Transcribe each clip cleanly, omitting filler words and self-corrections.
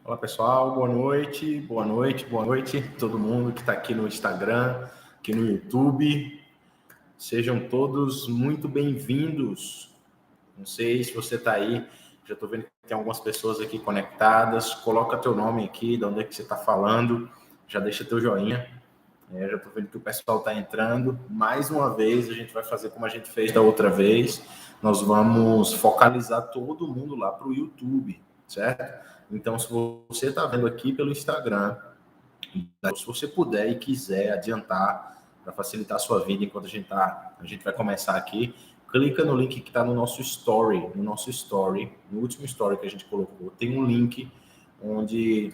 Olá pessoal, boa noite, boa noite, boa noite, todo mundo que está aqui no Instagram, aqui no YouTube. Sejam todos muito bem-vindos. Não sei se você está aí, já estou vendo que tem algumas pessoas aqui conectadas. Coloca teu nome aqui, de onde é que você está falando, já deixa teu joinha. Já estou vendo que o pessoal está entrando. Mais uma vez, a gente vai fazer como a gente fez da outra vez. Nós vamos focalizar todo mundo lá para o YouTube, certo? Então, se você está vendo aqui pelo Instagram, se você puder e quiser adiantar para facilitar a sua vida enquanto a gente vai começar aqui, clica no link que está no nosso story, no último story que a gente colocou, tem um link onde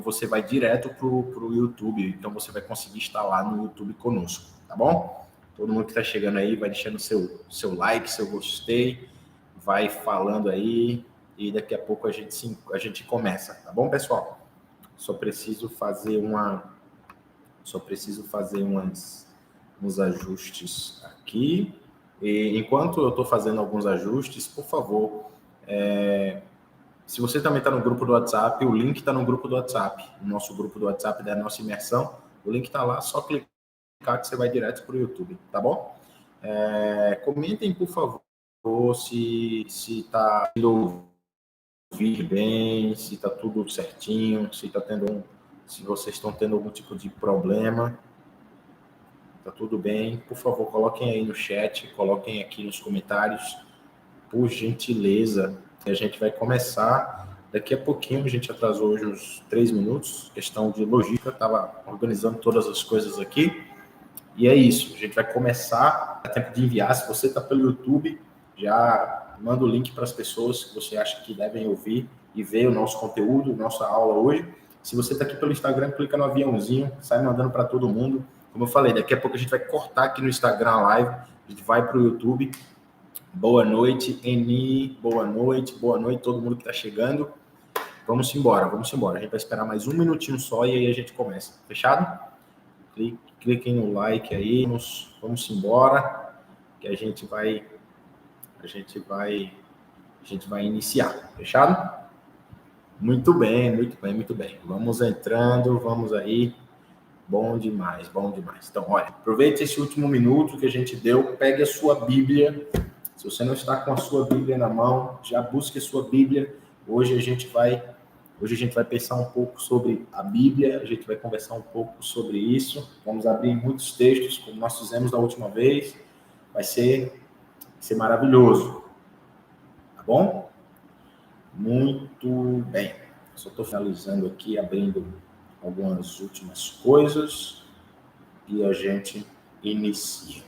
você vai direto para o YouTube, então você vai conseguir estar lá no YouTube conosco, tá bom? Todo mundo que está chegando aí vai deixando seu like, seu gostei, vai falando aí, e daqui a pouco a gente começa, tá bom, pessoal? Só preciso fazer uns ajustes aqui. E enquanto eu estou fazendo alguns ajustes, por favor, se você também está no grupo do WhatsApp, o link está no grupo do WhatsApp, no nosso grupo do WhatsApp da nossa imersão, o link está lá, só clicar que você vai direto para o YouTube, tá bom? Comentem, por favor, se está indo ouvir bem, se está tudo certinho, se vocês estão tendo algum tipo de problema. Tá tudo bem? Por favor, coloquem aí no chat, coloquem aqui nos comentários, por gentileza. E a gente vai começar daqui a pouquinho. A gente atrasou hoje uns 3 minutos, questão de logística, estava organizando todas as coisas aqui. E é isso, a gente vai começar. Dá tempo de enviar. Se você está pelo YouTube, já manda o link para as pessoas que você acha que devem ouvir e ver o nosso conteúdo, nossa aula hoje. Se você está aqui pelo Instagram, clica no aviãozinho, sai mandando para todo mundo. Como eu falei, daqui a pouco a gente vai cortar aqui no Instagram a live, a gente vai para o YouTube. Boa noite, Eni, boa noite, todo mundo que está chegando. Vamos embora. A gente vai esperar mais um minutinho só e aí a gente começa. Fechado? Cliquem no like aí, vamos embora, que a gente vai iniciar. Fechado? Muito bem. Vamos entrando, vamos aí. Bom demais. Então, olha, aproveite esse último minuto que a gente deu, pegue a sua Bíblia. Se você não está com a sua Bíblia na mão, já busque a sua Bíblia. Hoje a gente vai pensar um pouco sobre a Bíblia, a gente vai conversar um pouco sobre isso. Vamos abrir muitos textos, como nós fizemos da última vez. Vai ser maravilhoso. Tá bom? Muito bem. Só estou finalizando aqui, abrindo algumas últimas coisas e a gente inicia.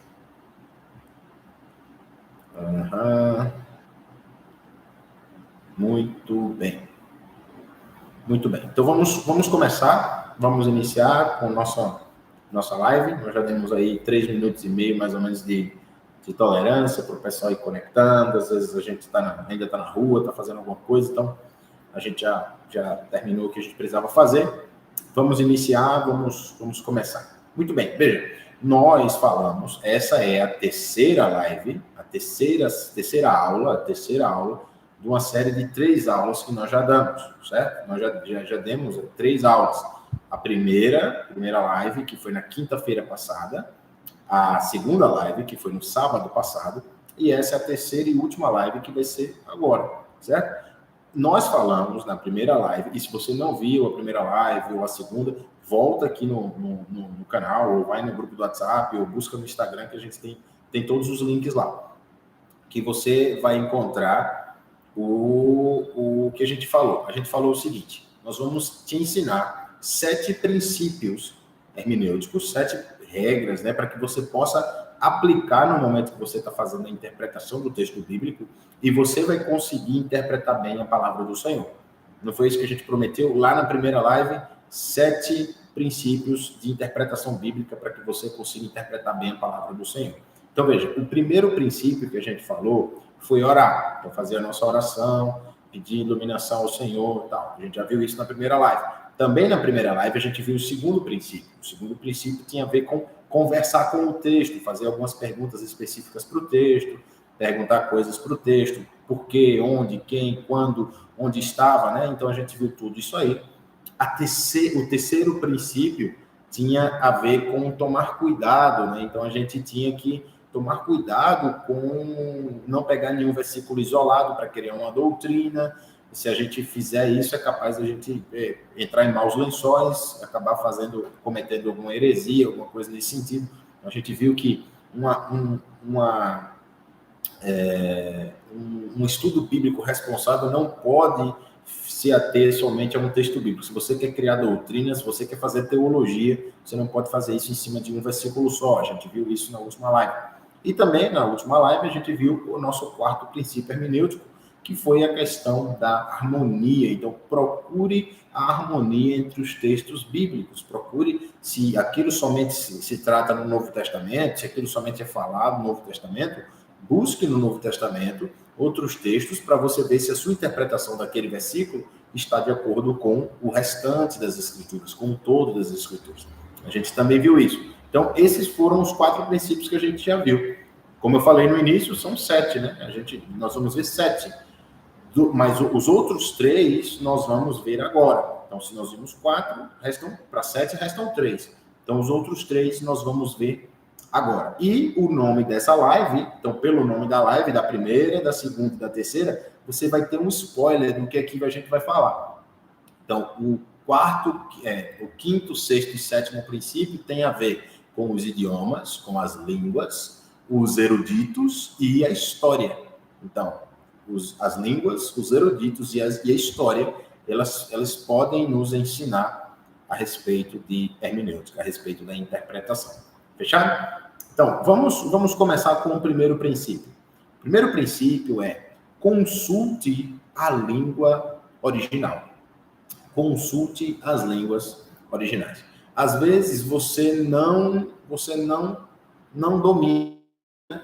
Muito bem. Então vamos começar, vamos iniciar com nossa live. Nós já temos aí 3 minutos e meio mais ou menos de tolerância para o pessoal ir conectando. Às vezes a gente ainda está na rua, está fazendo alguma coisa, então a gente já terminou o que a gente precisava fazer. Vamos iniciar, vamos começar. Muito bem, veja, nós falamos, essa é a terceira live, a terceira aula de uma série de 3 aulas que nós já damos, certo? Nós já demos 3 aulas. A primeira live, que foi na quinta-feira passada, a segunda live, que foi no sábado passado, e essa é a terceira e última live que vai ser agora, certo? Nós falamos na primeira live, e se você não viu a primeira live ou a segunda, volta aqui no canal, ou vai no grupo do WhatsApp, ou busca no Instagram, que a gente tem todos os links lá, que você vai encontrar o que a gente falou. A gente falou o seguinte: nós vamos te ensinar 7 princípios hermenêuticos, 7 regras, né, para que você possa aplicar no momento que você está fazendo a interpretação do texto bíblico e você vai conseguir interpretar bem a palavra do Senhor. Não foi isso que a gente prometeu lá na primeira live? 7 princípios de interpretação bíblica para que você consiga interpretar bem a palavra do Senhor. Então, veja, o primeiro princípio que a gente falou foi orar, então fazer a nossa oração, pedir iluminação ao Senhor e tal. A gente já viu isso na primeira live. Também na primeira live a gente viu o segundo princípio. O segundo princípio tinha a ver com conversar com o texto, fazer algumas perguntas específicas para o texto, perguntar coisas para o texto. porquê, onde, quem, quando, onde estava, né? Então a gente viu tudo isso aí. O terceiro princípio tinha a ver com tomar cuidado, né? Então a gente tinha que tomar cuidado com não pegar nenhum versículo isolado para criar uma doutrina. Se a gente fizer isso, é capaz de a gente entrar em maus lençóis, acabar cometendo alguma heresia, alguma coisa nesse sentido. A gente viu que um estudo bíblico responsável não pode se ater somente a um texto bíblico. Se você quer criar doutrina, se você quer fazer teologia, você não pode fazer isso em cima de um versículo só. A gente viu isso na última live. E também, na última live, a gente viu o nosso quarto princípio hermenêutico, que foi a questão da harmonia. Então, procure a harmonia entre os textos bíblicos. Procure se aquilo somente se trata no Novo Testamento, se aquilo somente é falado no Novo Testamento. Busque no Novo Testamento outros textos para você ver se a sua interpretação daquele versículo está de acordo com o restante das Escrituras, com o todo das Escrituras. A gente também viu isso. Então, esses foram os 4 princípios que a gente já viu. Como eu falei no início, são 7, né? Nós vamos ver 7. Mas os outros 3 nós vamos ver agora. Então, se nós vimos 4, para 7 restam 3. Então, os outros 3 nós vamos ver agora. E o nome dessa live, então, pelo nome da live, da primeira, da segunda e da terceira, você vai ter um spoiler do que aqui a gente vai falar. Então, o quinto, sexto e sétimo princípio tem a ver com os idiomas, com as línguas, os eruditos e a história. Então, as línguas, os eruditos e a história, elas podem nos ensinar a respeito de hermenêutica, a respeito da interpretação. Fechado? Então, vamos começar com o primeiro princípio. O primeiro princípio é consulte a língua original. Consulte as línguas originais. Às vezes você não domina,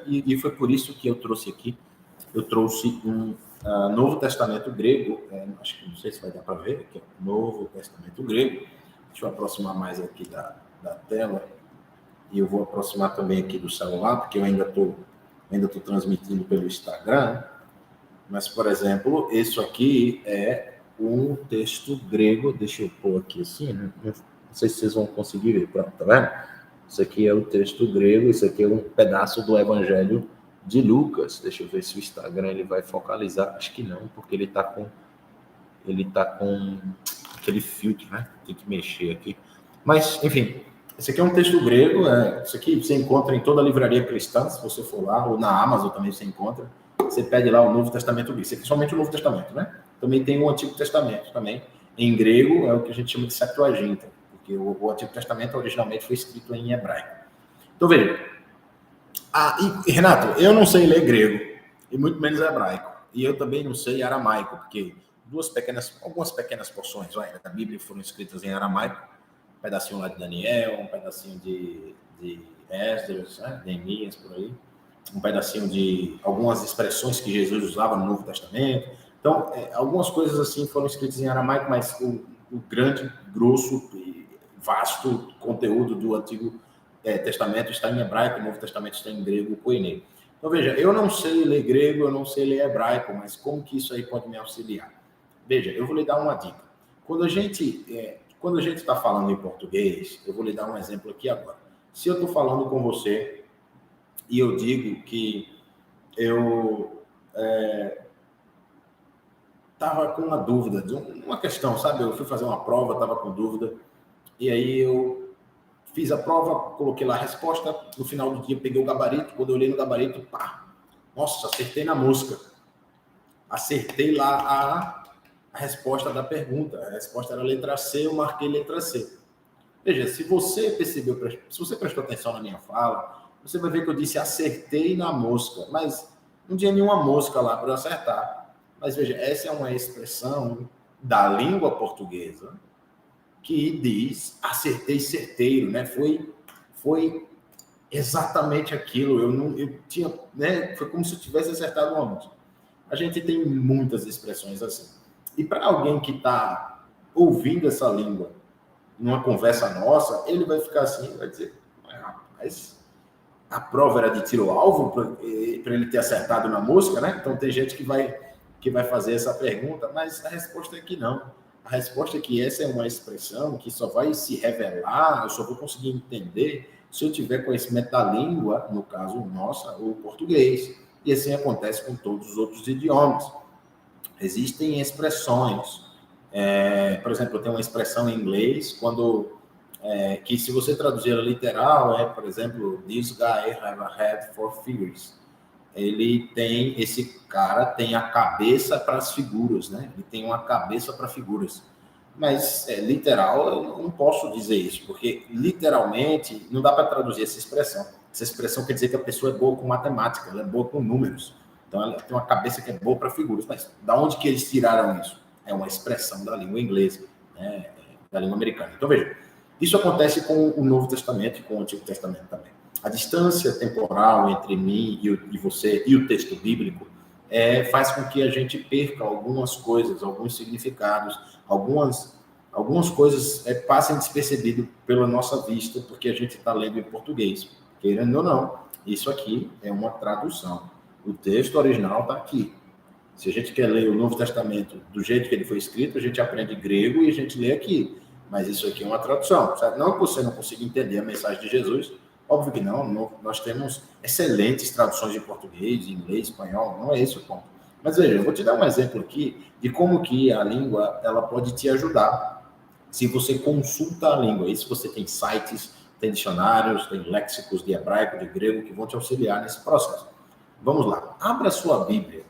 e foi por isso que eu trouxe um Novo Testamento grego, acho que não sei se vai dar para ver, aqui, Novo Testamento grego. Deixa eu aproximar mais aqui da tela. E eu vou aproximar também aqui do celular, porque eu ainda estou transmitindo pelo Instagram. Mas, por exemplo, isso aqui é um texto grego. Deixa eu pôr aqui assim, né? Não sei se vocês vão conseguir ver. Pronto, tá vendo? Isso aqui é o texto grego, isso aqui é um pedaço do Evangelho de Lucas. Deixa eu ver se o Instagram ele vai focalizar. Acho que não, porque ele está com aquele filtro, né? Tem que mexer aqui. Mas, enfim, esse aqui é um texto grego. Isso aqui você encontra em toda a livraria cristã, se você for lá, ou na Amazon também você encontra. Você pede lá o Novo Testamento grego. Esse aqui é somente o Novo Testamento, né? Também tem o Antigo Testamento também. Em grego é o que a gente chama de Septuaginta, porque o Antigo Testamento originalmente foi escrito em hebraico. Então, veja. E Renato, eu não sei ler grego, e muito menos hebraico. E eu também não sei aramaico, porque algumas pequenas porções da Bíblia foram escritas em aramaico. Um pedacinho lá de Daniel, um pedacinho de Esdras, né? Neemias, por aí. Um pedacinho de algumas expressões que Jesus usava no Novo Testamento. Então, algumas coisas assim foram escritas em aramaico, mas o grande, grosso e vasto conteúdo do Antigo Testamento está em hebraico, o Novo Testamento está em grego, koiné. Então, veja, eu não sei ler grego, eu não sei ler hebraico, mas como que isso aí pode me auxiliar? Veja, eu vou lhe dar uma dica. Quando a gente está falando em português, eu vou lhe dar um exemplo aqui agora. Se eu estou falando com você e eu digo que eu estava com uma dúvida, uma questão, sabe? Eu fui fazer uma prova, estava com dúvida, e aí eu fiz a prova, coloquei lá a resposta, no final do dia peguei o gabarito, quando eu olhei no gabarito, pá, nossa, acertei na mosca. Acertei lá a resposta da pergunta. A resposta era letra C, eu marquei letra C. Veja, se você prestou atenção na minha fala, você vai ver que eu disse acertei na mosca, mas não tinha nenhuma mosca lá para eu acertar. Mas veja, essa é uma expressão da língua portuguesa que diz acertei certeiro, né? Foi exatamente aquilo. Eu tinha, né? Foi como se eu tivesse acertado uma mosca. A gente tem muitas expressões assim. E para alguém que está ouvindo essa língua numa conversa nossa, ele vai ficar assim, vai dizer, rapaz, a prova era de tiro ao alvo para ele ter acertado na mosca, né? Então tem gente que vai fazer essa pergunta, mas a resposta é que não. A resposta é que essa é uma expressão que só vai se revelar, eu só vou conseguir entender se eu tiver conhecimento da língua, no caso nossa, o português. E assim acontece com todos os outros idiomas. Existem expressões. Por exemplo, eu tenho uma expressão em inglês que se você traduzir ela literal, por exemplo, this guy have a head for figures. Esse cara tem a cabeça para as figuras, né? Ele tem uma cabeça para figuras. Mas literal, eu não posso dizer isso, porque literalmente não dá para traduzir essa expressão. Essa expressão quer dizer que a pessoa é boa com matemática, ela é boa com números. Então ela tem uma cabeça que é boa para figuras. Mas da onde que eles tiraram isso? É uma expressão da língua inglesa, né? Da língua americana. Então veja, isso acontece com o Novo Testamento e com o Antigo Testamento também. A distância temporal entre mim e você e o texto bíblico faz com que a gente perca algumas coisas, alguns significados, algumas coisas passem despercebido pela nossa vista, porque a gente está lendo em português. Querendo ou não, isso aqui é uma tradução. O texto original está aqui. Se a gente quer ler o Novo Testamento do jeito que ele foi escrito, a gente aprende grego e a gente lê aqui. Mas isso aqui é uma tradução. Sabe? Não que você não consiga entender a mensagem de Jesus, óbvio que não. Nós temos excelentes traduções de português, inglês, espanhol, não é esse o ponto. Mas veja, eu vou te dar um exemplo aqui de como que a língua ela pode te ajudar se você consulta a língua. E se você tem sites, tem dicionários, tem léxicos de hebraico, de grego, que vão te auxiliar nesse processo. Vamos lá. Abra a sua Bíblia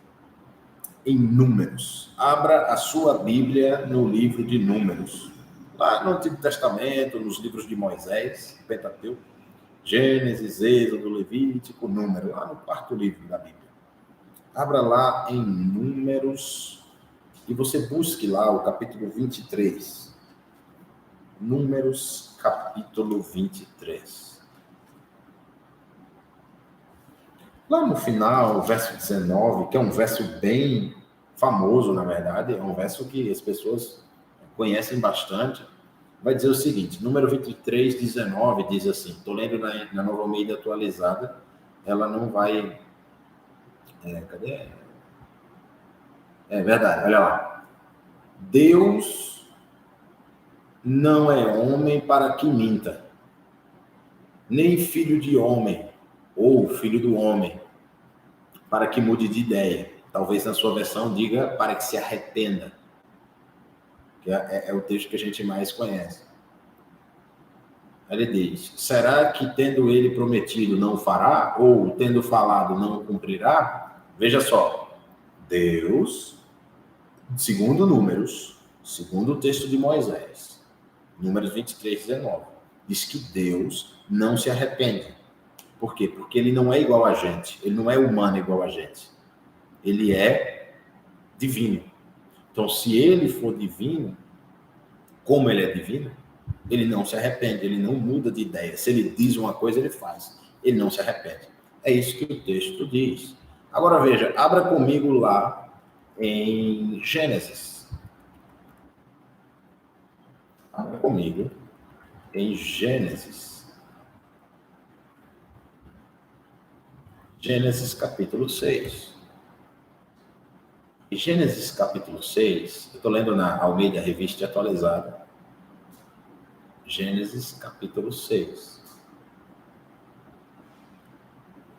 em Números. Abra a sua Bíblia no livro de Números. Lá no Antigo Testamento, nos livros de Moisés, Pentateuco, Gênesis, Êxodo, Levítico, Número, lá no quarto livro da Bíblia. Abra lá em Números e você busque lá o capítulo 23. Números, capítulo 23. Lá no final, o verso 19, que é um verso bem famoso, na verdade, é um verso que as pessoas conhecem bastante, vai dizer o seguinte, número 23, 19, diz assim, estou lendo na Nova Almeida atualizada, ela não vai... cadê? É verdade, olha lá. Deus não é homem para que minta, nem filho de homem, ou filho do homem, para que mude de ideia. Talvez na sua versão diga para que se arrependa, que é o texto que a gente mais conhece. Ele diz, será que tendo ele prometido não fará? Ou tendo falado não cumprirá? Veja só, Deus, segundo Números, segundo o texto de Moisés, Números 23, 19, diz que Deus não se arrepende. Por quê? Porque ele não é igual a gente, ele não é humano igual a gente. Ele é divino. Então, se ele for divino, como ele é divino, ele não se arrepende, ele não muda de ideia. Se ele diz uma coisa, ele faz. Ele não se arrepende. É isso que o texto diz. Agora veja, abra comigo lá em Gênesis. Abra comigo em Gênesis. Gênesis capítulo 6. Em Gênesis capítulo 6, eu estou lendo na Almeida Revista Atualizada. Gênesis capítulo 6.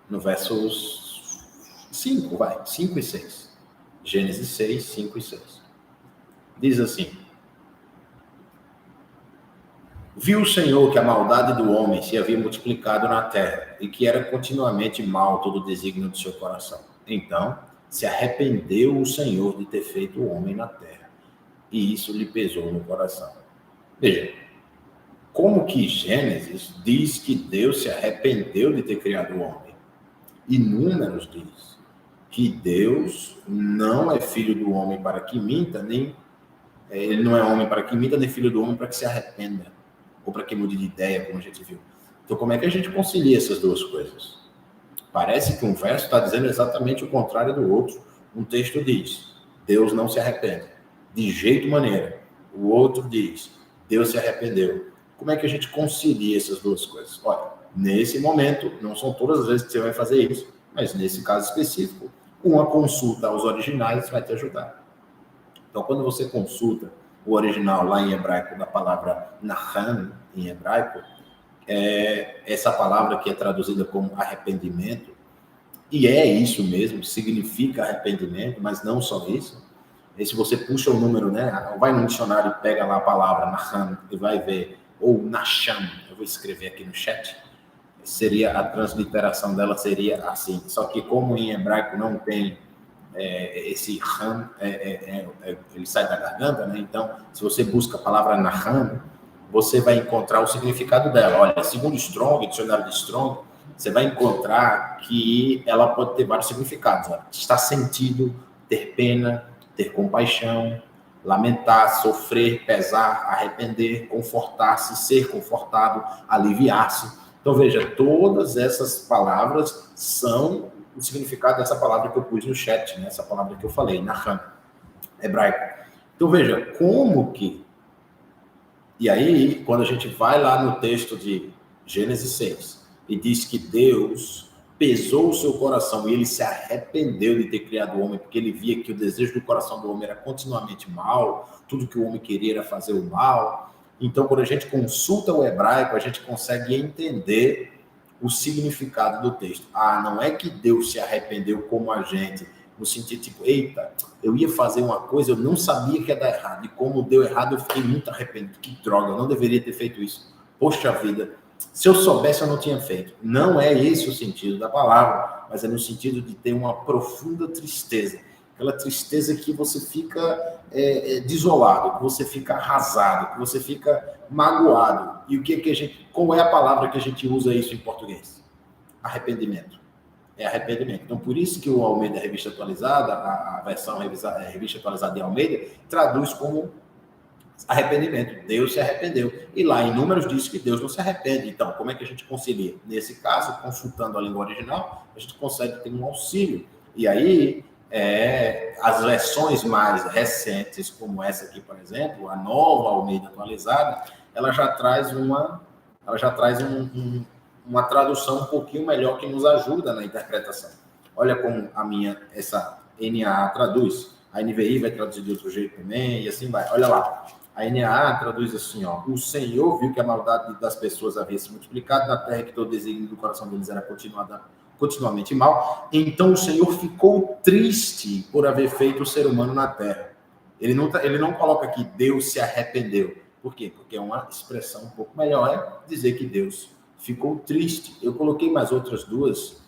No versos 5, 5 e 6. Gênesis 6, 5 e 6. Diz assim: viu o Senhor que a maldade do homem se havia multiplicado na terra, e que era continuamente mal todo o desígnio do seu coração. Então, se arrependeu o Senhor de ter feito o homem na terra, e isso lhe pesou no coração. Veja, como que Gênesis diz que Deus se arrependeu de ter criado o homem? E Números diz que Deus não é filho do homem para que minta, ele não é homem para que minta, nem filho do homem para que se arrependa, ou para que mude de ideia, como a gente viu. Então, como é que a gente concilia essas duas coisas? Parece que um verso está dizendo exatamente o contrário do outro. Um texto diz, Deus não se arrepende, de jeito maneira. O outro diz, Deus se arrependeu. Como é que a gente concilia essas duas coisas? Olha, nesse momento, não são todas as vezes que você vai fazer isso, mas nesse caso específico, uma consulta aos originais vai te ajudar. Então, quando você consulta o original lá em hebraico da palavra Nahan, em hebraico, essa palavra que é traduzida como arrependimento, e é isso mesmo, significa arrependimento, mas não só isso. E se você puxa o número, né, vai no dicionário e pega lá a palavra Nahan e vai ver, ou Nasham, eu vou escrever aqui no chat, seria a transliteração dela seria assim, só que como em hebraico não tem esse ram, ele sai da garganta, né? Então, se você busca a palavra Nahan, você vai encontrar o significado dela. Olha, segundo Strong, dicionário de Strong, você vai encontrar que ela pode ter vários significados. Olha, estar sentido, ter pena, ter compaixão, lamentar, sofrer, pesar, arrepender, confortar-se, ser confortado, aliviar-se. Então, veja, todas essas palavras são o significado dessa palavra que eu pus no chat, né? Essa palavra que eu falei, Nahan, hebraico. Então, veja, como que... E aí, quando a gente vai lá no texto de Gênesis 6 e diz que Deus pesou o seu coração e ele se arrependeu de ter criado o homem, porque ele via que o desejo do coração do homem era continuamente mal, tudo que o homem queria era fazer o mal. Então, quando a gente consulta o hebraico, a gente consegue entender o significado do texto. Ah, não é que Deus se arrependeu como a gente, no sentido tipo, eita, eu ia fazer uma coisa, eu não sabia que ia dar errado, e como deu errado, eu fiquei muito arrependido. Que droga, eu não deveria ter feito isso. Poxa vida, se eu soubesse, eu não tinha feito. Não é esse o sentido da palavra, mas é no sentido de ter uma profunda tristeza. Aquela tristeza que você fica desolado, que você fica arrasado, que você fica magoado. E o que a gente, qual é a palavra que a gente usa isso em português? Arrependimento. É arrependimento. Então, por isso que o Almeida Revista Atualizada, a versão Revista Atualizada de Almeida, traduz como arrependimento. Deus se arrependeu. E lá em Números diz que Deus não se arrepende. Então, como é que a gente concilia? Nesse caso, consultando a língua original, a gente consegue ter um auxílio. E aí, as versões mais recentes, como essa aqui, por exemplo, a nova Almeida Atualizada, ela já traz uma tradução um pouquinho melhor que nos ajuda na interpretação. Olha como essa NAA traduz. A NVI vai traduzir de outro jeito também, e assim vai. Olha lá. A NAA traduz assim, ó. O Senhor viu que a maldade das pessoas havia se multiplicado na terra, que todo o desígnio do coração deles era continuamente mal. Então o Senhor ficou triste por haver feito o ser humano na terra. Ele não coloca aqui Deus se arrependeu. Por quê? Porque é uma expressão um pouco melhor dizer que Deus ficou triste. Eu coloquei mais outras duas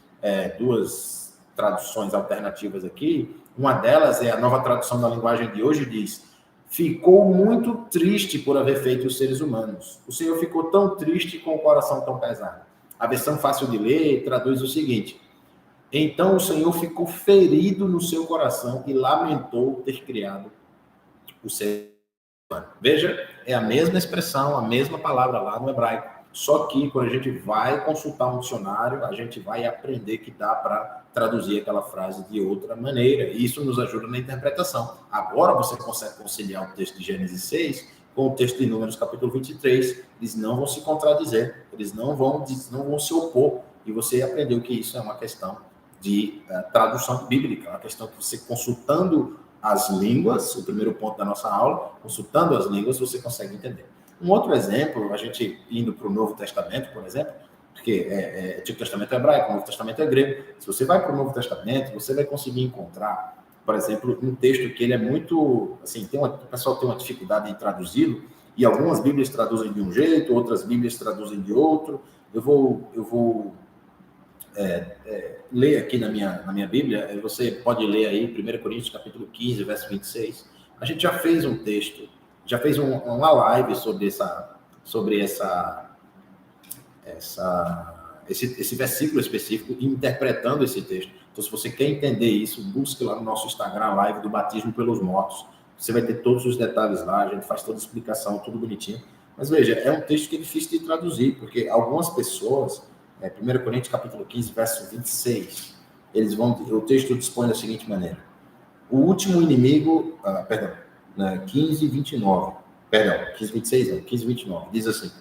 traduções alternativas aqui. Uma delas é a nova tradução da linguagem de hoje, diz: ficou muito triste por haver feito os seres humanos. O Senhor ficou tão triste com o coração tão pesado. A versão fácil de ler traduz o seguinte: então o Senhor ficou ferido no seu coração e lamentou ter criado o ser humano. Veja, é a mesma expressão, a mesma palavra lá no hebraico. Só que quando a gente vai consultar um dicionário, a gente vai aprender que dá para traduzir aquela frase de outra maneira. E isso nos ajuda na interpretação. Agora você consegue conciliar o texto de Gênesis 6 com o texto de Números, capítulo 23. Eles não vão se contradizer, eles não vão se opor. E você aprendeu que isso é uma questão de tradução bíblica, uma questão que você consultando as línguas, o primeiro ponto da nossa aula, consultando as línguas, você consegue entender. Um outro exemplo, a gente indo para o Novo Testamento, por exemplo, porque o Antigo Testamento é hebraico, o Novo Testamento é grego. Se você vai para o Novo Testamento, você vai conseguir encontrar, por exemplo, um texto que ele é muito, assim, o pessoal tem uma dificuldade em traduzi-lo, e algumas Bíblias traduzem de um jeito, outras Bíblias traduzem de outro. Eu vou ler aqui na minha Bíblia, você pode ler aí 1 Coríntios capítulo 15, verso 26. A gente já fez um texto, já fez uma live sobre esse versículo específico, interpretando esse texto. Então, se você quer entender isso, busque lá no nosso Instagram, live do Batismo pelos Mortos. Você vai ter todos os detalhes lá, a gente faz toda a explicação, tudo bonitinho. Mas veja, é um texto que é difícil de traduzir, porque algumas pessoas, 1 Coríntios capítulo 15, verso 26, o texto dispõe da seguinte maneira: o último inimigo, 15, 29, 15, 26 não, 15, 29, diz assim: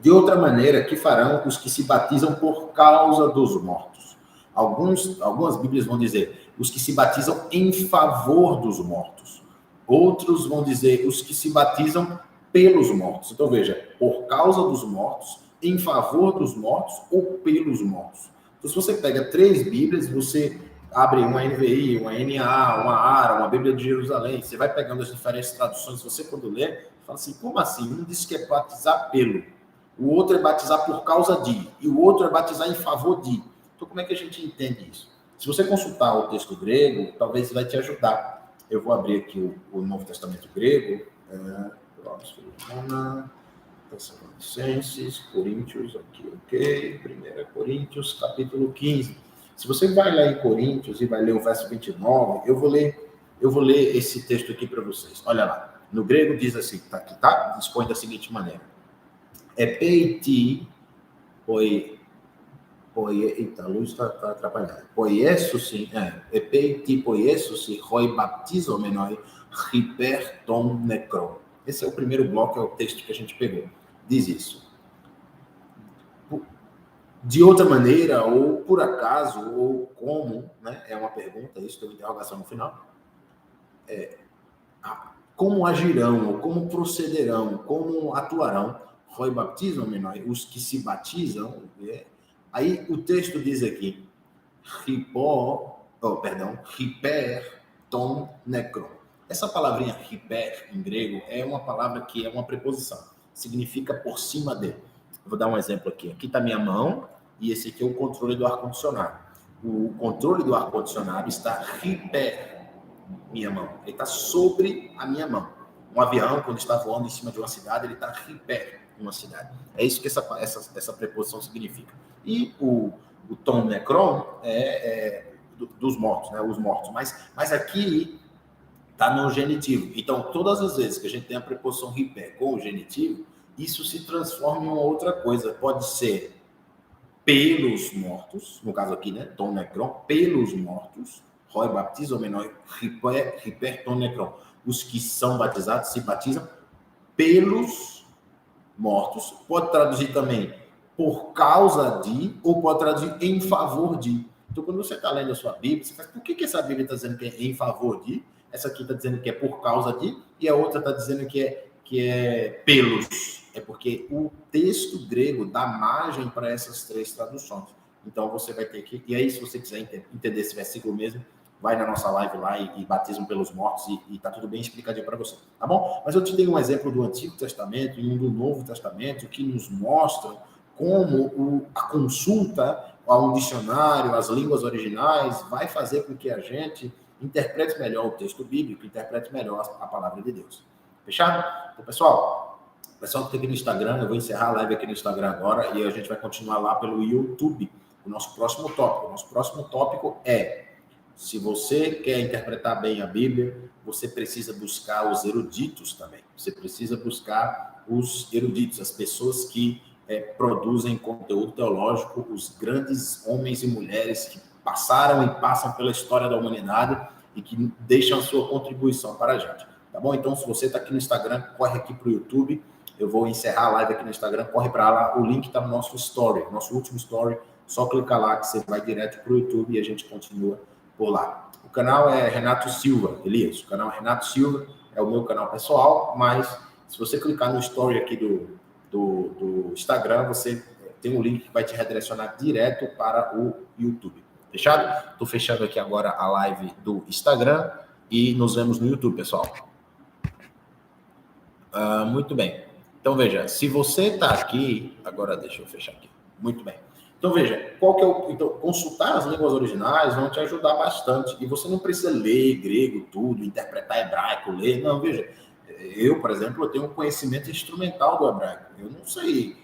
De outra maneira, que farão os que se batizam por causa dos mortos. Algumas Bíblias vão dizer os que se batizam em favor dos mortos. Outros vão dizer os que se batizam pelos mortos. Então, veja, por causa dos mortos, em favor dos mortos ou pelos mortos. Então, se você pega 3 Bíblias, você abre uma NVI, uma NA, uma ARA, uma Bíblia de Jerusalém, você vai pegando as diferentes traduções, você quando lê, fala assim, como assim? Um diz que é batizar pelo, o outro é batizar por causa de, e o outro é batizar em favor de. Então, como é que a gente entende isso? Se você consultar o texto grego, talvez vai te ajudar. Eu vou abrir aqui o Novo Testamento grego, Tessalonicenses, Coríntios, aqui, ok, 1 Coríntios, capítulo 15. Se você vai lá em Coríntios e vai ler o verso 29, eu vou ler esse texto aqui para vocês. Olha lá, no grego diz assim, tá aqui, tá? Dispõe da seguinte maneira. Epeiti, eita, a luz está atrapalhada. Poiesusi, epeiti poiesusi, roi baptizo menoi, riper ton necron. Esse é o primeiro bloco, é o texto que a gente pegou. Diz isso. De outra maneira, ou por acaso, ou como, né? É uma pergunta, isso tem uma interrogação no final. Como agirão, ou como procederão, como atuarão, roi baptizo menoi, os que se batizam. Aí o texto diz aqui, riper ton necron. Essa palavrinha riper, em grego, é uma palavra que é uma preposição. Significa por cima de. Eu vou dar um exemplo aqui. Aqui está minha mão e esse aqui é o controle do ar-condicionado. O controle do ar-condicionado está riper minha mão. Ele está sobre a minha mão. Um avião, quando está voando em cima de uma cidade, ele está riper uma cidade. É isso que essa preposição significa. E o tom necron dos mortos, né? Os mortos. Mas aqui está no genitivo. Então, todas as vezes que a gente tem a preposição riper com o genitivo, isso se transforma em uma outra coisa. Pode ser pelos mortos, no caso aqui, né? Tom necron, pelos mortos. Roi baptizo menoi, riper ton necron. Os que são batizados se batizam pelos mortos. Pode traduzir também por causa de, ou pode traduzir em favor de. Então, quando você está lendo a sua Bíblia, você faz, por que essa Bíblia está dizendo que é em favor de? Essa aqui está dizendo que é por causa de, e a outra está dizendo que é pelos. É porque o texto grego dá margem para essas 3 traduções. Então, você vai ter que... E aí, se você quiser entender esse versículo mesmo, vai na nossa live lá e batismo pelos mortos e tá tudo bem explicadinho para você, tá bom? Mas eu te dei um exemplo do Antigo Testamento e um do Novo Testamento que nos mostram como a consulta a um dicionário, às línguas originais, vai fazer com que a gente interprete melhor o texto bíblico, interprete melhor a palavra de Deus. Fechado? Então, pessoal que está aqui no Instagram, eu vou encerrar a live aqui no Instagram agora e a gente vai continuar lá pelo YouTube, o nosso próximo tópico. O nosso próximo tópico é: se você quer interpretar bem a Bíblia, você precisa buscar os eruditos também. Você precisa buscar os eruditos, as pessoas que produzem conteúdo teológico, os grandes homens e mulheres que passaram e passam pela história da humanidade e que deixam a sua contribuição para a gente. Tá bom? Então, se você está aqui no Instagram, corre aqui para o YouTube. Eu vou encerrar a live aqui no Instagram, corre para lá. O link está no nosso story, nosso último story. Só clicar lá que você vai direto para o YouTube e a gente continua por lá. O canal é Renato Silva, Elias. O canal Renato Silva é o meu canal pessoal, mas se você clicar no story aqui do Instagram, você tem um link que vai te redirecionar direto para o YouTube. Fechado? Estou fechando aqui agora a live do Instagram e nos vemos no YouTube, pessoal. Muito bem. Então, veja, se você está aqui... Agora, deixa eu fechar aqui. Muito bem. Então, veja, então, consultar as línguas originais vão te ajudar bastante. E você não precisa ler grego, tudo, interpretar hebraico, ler. Não, veja, eu, por exemplo, eu tenho um conhecimento instrumental do hebraico. Eu não sei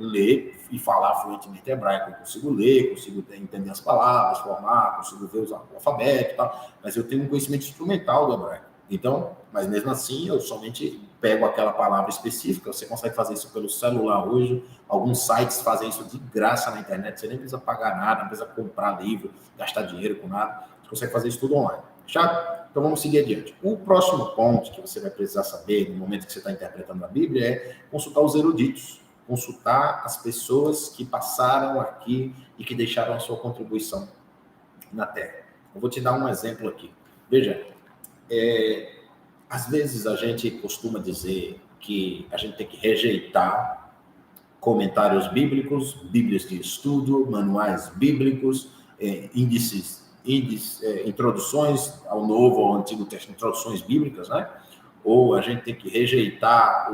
ler e falar fluentemente hebraico. Eu consigo ler, consigo entender as palavras, formar, consigo ver o alfabeto e tal. Mas eu tenho um conhecimento instrumental do hebraico. Então, mas mesmo assim, eu somente pego aquela palavra específica. Você consegue fazer isso pelo celular hoje. Alguns sites fazem isso de graça na internet. Você nem precisa pagar nada, não precisa comprar livro, gastar dinheiro com nada. Você consegue fazer isso tudo online. Fechado? Então, vamos seguir adiante. O próximo ponto que você vai precisar saber no momento que você está interpretando a Bíblia é consultar os eruditos. consultar as pessoas que passaram aqui e que deixaram a sua contribuição na Terra. Eu vou te dar um exemplo aqui. Veja, às vezes a gente costuma dizer que a gente tem que rejeitar comentários bíblicos, bíblias de estudo, manuais bíblicos, introduções ao Novo ou ao Antigo Testamento, introduções bíblicas, né? Ou a gente tem que rejeitar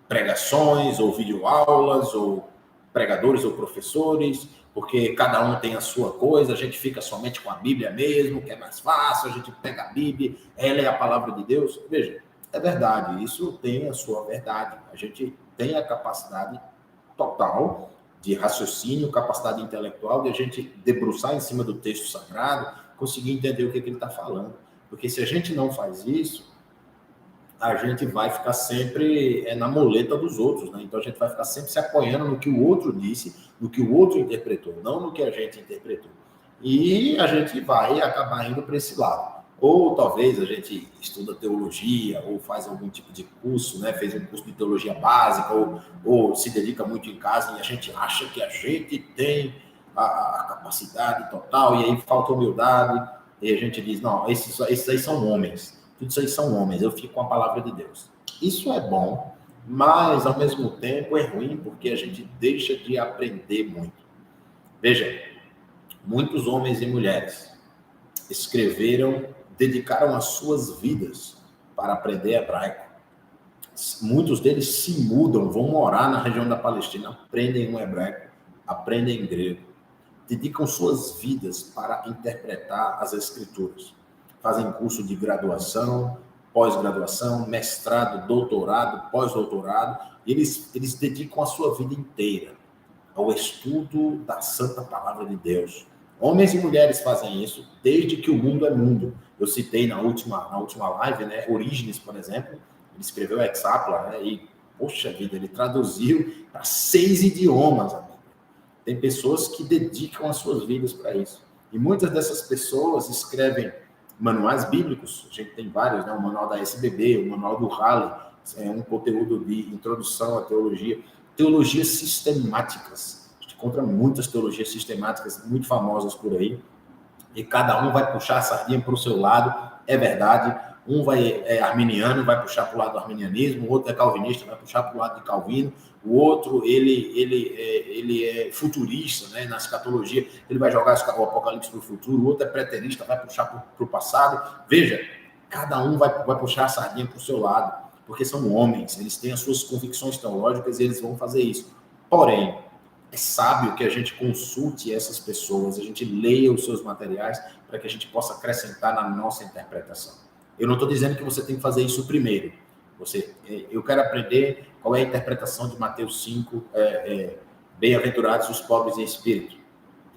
pregações, ou videoaulas, ou pregadores ou professores, porque cada um tem a sua coisa, a gente fica somente com a Bíblia mesmo, que é mais fácil, a gente pega a Bíblia, ela é a palavra de Deus. Veja, é verdade, isso tem a sua verdade. A gente tem a capacidade total de raciocínio, capacidade intelectual, de a gente debruçar em cima do texto sagrado, conseguir entender o que ele está falando. Porque se a gente não faz isso, a gente vai ficar sempre na muleta dos outros, né? Então a gente vai ficar sempre se apoiando no que o outro disse, no que o outro interpretou, não no que a gente interpretou. E a gente vai acabar indo para esse lado. Ou talvez a gente estuda teologia, ou faz algum tipo de curso, né? Fez um curso de teologia básica, ou se dedica muito em casa e a gente acha que a gente tem a capacidade total, e aí falta humildade, e a gente diz, não, esses aí são homens. Tudo isso aí são homens, eu fico com a palavra de Deus. Isso é bom, mas ao mesmo tempo é ruim, porque a gente deixa de aprender muito. Veja, muitos homens e mulheres dedicaram as suas vidas para aprender hebraico. Muitos deles se mudam, vão morar na região da Palestina, aprendem o hebraico, aprendem grego, dedicam suas vidas para interpretar as escrituras. Fazem curso de graduação, pós-graduação, mestrado, doutorado, pós-doutorado. Eles dedicam a sua vida inteira ao estudo da Santa Palavra de Deus. Homens e mulheres fazem isso desde que o mundo é mundo. Eu citei na última live, né, Orígenes, por exemplo, ele escreveu Hexapla, né, e, poxa vida, ele traduziu para 6 idiomas. Tem pessoas que dedicam as suas vidas para isso. E muitas dessas pessoas escrevem manuais bíblicos, a gente tem vários, né? O manual da SBB, o manual do Halley, é um conteúdo de introdução à teologia, teologias sistemáticas. A gente encontra muitas teologias sistemáticas muito famosas por aí, e cada um vai puxar a sardinha para o seu lado, é verdade. Um é arminiano, vai puxar para o lado do arminianismo, o outro é calvinista, vai puxar para o lado de Calvino, o outro, ele é futurista, né, na escatologia, ele vai jogar o Apocalipse para o futuro, o outro é preterista, vai puxar para o passado. Veja, cada um vai puxar a sardinha para o seu lado, porque são homens, eles têm as suas convicções teológicas e eles vão fazer isso. Porém, é sábio que a gente consulte essas pessoas, a gente leia os seus materiais para que a gente possa acrescentar na nossa interpretação. Eu não estou dizendo que você tem que fazer isso primeiro. Eu quero aprender qual é a interpretação de Mateus 5, bem-aventurados os pobres em espírito.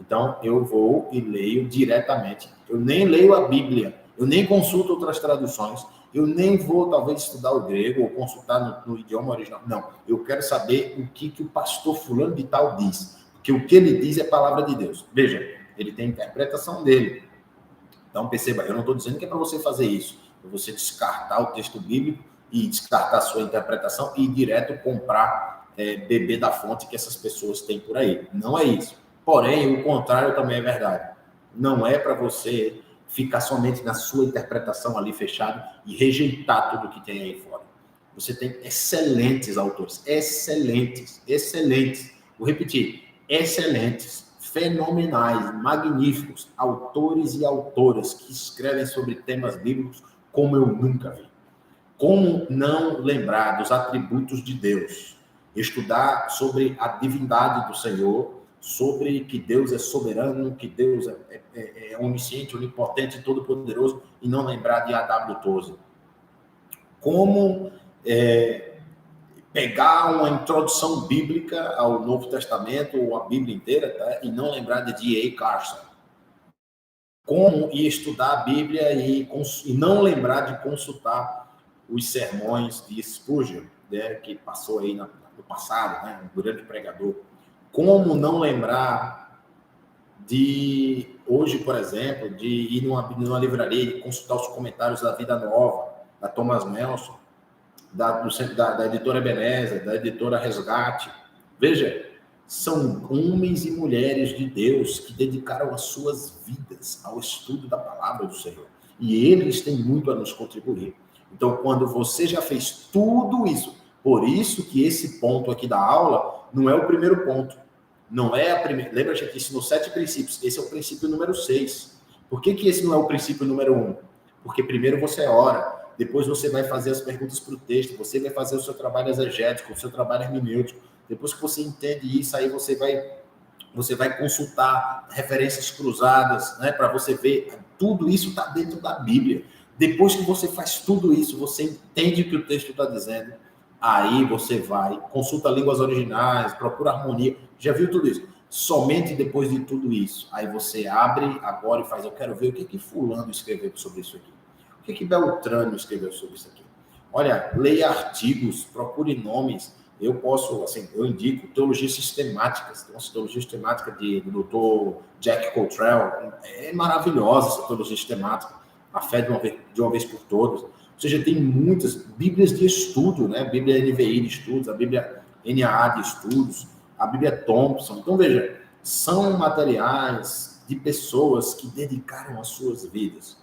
Então, eu vou e leio diretamente. Eu nem leio a Bíblia, eu nem consulto outras traduções, eu nem vou, talvez, estudar o grego ou consultar no idioma original. Não, eu quero saber o que o pastor fulano de tal diz. Porque o que ele diz é palavra de Deus. Veja, ele tem a interpretação dele. Então, perceba, eu não estou dizendo que é para você fazer isso. É você descartar o texto bíblico e descartar a sua interpretação e ir direto comprar, beber da fonte que essas pessoas têm por aí. Não é isso. Porém, o contrário também é verdade. Não é para você ficar somente na sua interpretação ali fechado e rejeitar tudo que tem aí fora. Você tem excelentes autores, excelentes. Vou repetir, excelentes, fenomenais, magníficos, autores e autoras que escrevem sobre temas bíblicos como eu nunca vi. Como não lembrar dos atributos de Deus? Estudar sobre a divindade do Senhor, sobre que Deus é soberano, que Deus é onisciente, onipotente, todo-poderoso, e não lembrar de A.W. Tozer. Como pegar uma introdução bíblica ao Novo Testamento, ou a Bíblia inteira, tá? E não lembrar de D.A. Carson. Como ir estudar a Bíblia e não lembrar de consultar os sermões de Spurgeon, né, que passou aí no passado, né, um grande pregador. Como não lembrar de, hoje, por exemplo, de ir numa livraria e consultar os comentários da Vida Nova, da Thomas Nelson, da editora Ebenezer, da editora Resgate. Veja, são homens e mulheres de Deus que dedicaram as suas vidas ao estudo da palavra do Senhor. E eles têm muito a nos contribuir. Então, quando você já fez tudo isso, por isso que esse ponto aqui da aula não é o primeiro ponto. Não é a primeira. Lembra que a gente ensinou 7 princípios? Esse é o princípio número 6. Por que esse não é o princípio número 1? Porque primeiro você ora, depois você vai fazer as perguntas para o texto, você vai fazer o seu trabalho exegético, o seu trabalho hermenêutico. Depois que você entende isso, aí você vai consultar referências cruzadas, né, para você ver. Tudo isso está dentro da Bíblia. Depois que você faz tudo isso, você entende o que o texto está dizendo, aí você vai, consulta línguas originais, procura harmonia. Já viu tudo isso? Somente depois de tudo isso, aí você abre agora e faz, eu quero ver o que fulano escreveu sobre isso aqui. O que Beltrano escreveu sobre isso aqui. Olha, leia artigos, procure nomes. Eu posso, assim, eu indico teologias sistemáticas. Tem uma teologia sistemática do Dr. Jack Cottrell. É maravilhosa essa teologia sistemática. A fé de uma vez por todas. Ou seja, tem muitas bíblias de estudo, né? Bíblia NVI de estudos, a Bíblia NAA de estudos, a Bíblia Thompson. Então, veja, são materiais de pessoas que dedicaram as suas vidas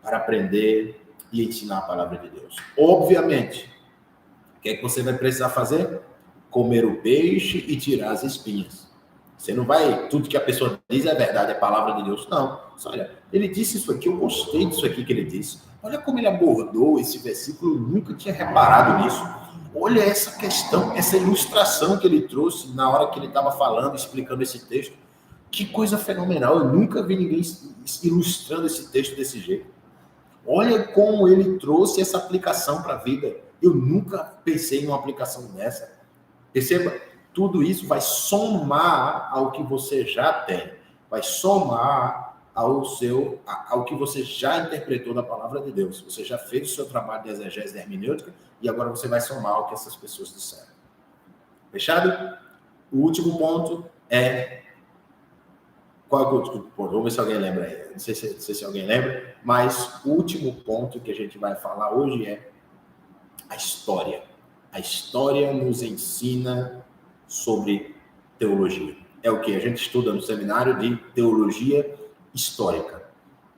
para aprender e ensinar a palavra de Deus. Obviamente, o que é que você vai precisar fazer? Comer o peixe e tirar as espinhas. Você não vai, tudo que a pessoa diz é verdade, é palavra de Deus. Não. Olha, ele disse isso aqui, eu gostei disso aqui que ele disse. Olha como ele abordou esse versículo, eu nunca tinha reparado nisso. Olha essa questão, essa ilustração que ele trouxe na hora que ele estava falando, explicando esse texto. Que coisa fenomenal, eu nunca vi ninguém ilustrando esse texto desse jeito. Olha como ele trouxe essa aplicação para a vida. Eu nunca pensei em uma aplicação dessa. Perceba, tudo isso vai somar ao que você já tem. Vai somar ao que você já interpretou da palavra de Deus. Você já fez o seu trabalho de exegese hermenêutica e agora você vai somar ao que essas pessoas disseram. Fechado? O último ponto é... Qual é o último ponto? Vamos ver se alguém lembra aí. Não sei se alguém lembra, mas o último ponto que a gente vai falar hoje é a história. A história nos ensina sobre teologia. É o que a gente estuda no seminário de teologia histórica.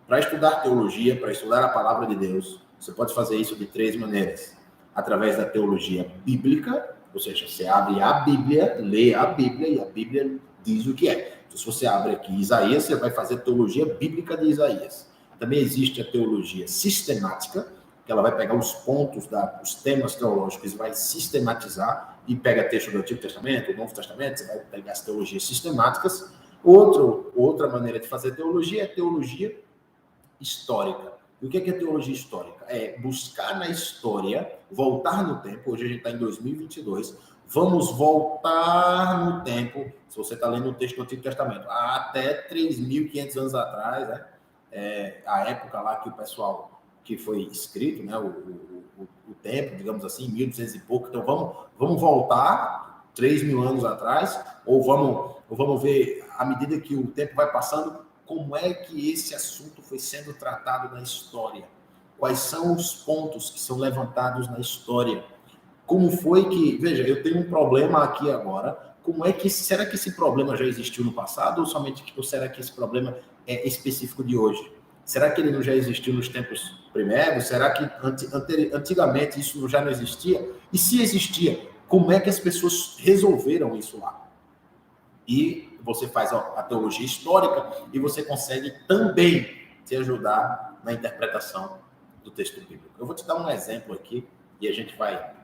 Para estudar teologia, para estudar a palavra de Deus, você pode fazer isso de 3 maneiras. Através da teologia bíblica, ou seja, você abre a Bíblia, lê a Bíblia e a Bíblia diz o que é. Então, se você abre aqui Isaías, você vai fazer teologia bíblica de Isaías. Também existe a teologia sistemática, que ela vai pegar os pontos, os temas teológicos e vai sistematizar e pega texto do Antigo Testamento, do Novo Testamento, você vai pegar as teologias sistemáticas. Outra maneira de fazer teologia é teologia histórica. E o que é teologia histórica? É buscar na história, voltar no tempo. Hoje a gente está em 2022. Vamos voltar no tempo, se você está lendo o texto do Antigo Testamento, até 3.500 anos atrás, né? A época lá que o pessoal, que foi escrito, né? O tempo, digamos assim, 1.200 e pouco. Então, vamos voltar 3.000 anos atrás, ou vamos ver, à medida que o tempo vai passando, como é que esse assunto foi sendo tratado na história? Quais são os pontos que são levantados na história? Como foi que... Veja, eu tenho um problema aqui agora. Será que esse problema já existiu no passado ou será que esse problema é específico de hoje? Será que ele não já existiu nos tempos primeiros? Será que antigamente isso já não existia? E se existia, como é que as pessoas resolveram isso lá? E você faz a teologia histórica e você consegue também te ajudar na interpretação do texto bíblico. Eu vou te dar um exemplo aqui e a gente vai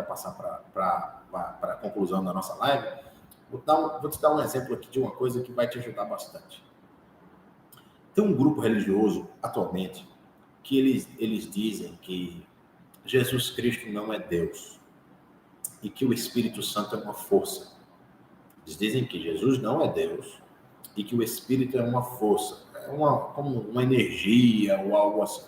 passar para a conclusão da nossa live. Vou te dar um exemplo aqui de uma coisa que vai te ajudar bastante. Tem um grupo religioso, atualmente, que eles dizem que Jesus Cristo não é Deus e que o Espírito Santo é uma força. Eles dizem que Jesus não é Deus e que o Espírito é uma força, como uma energia ou algo assim.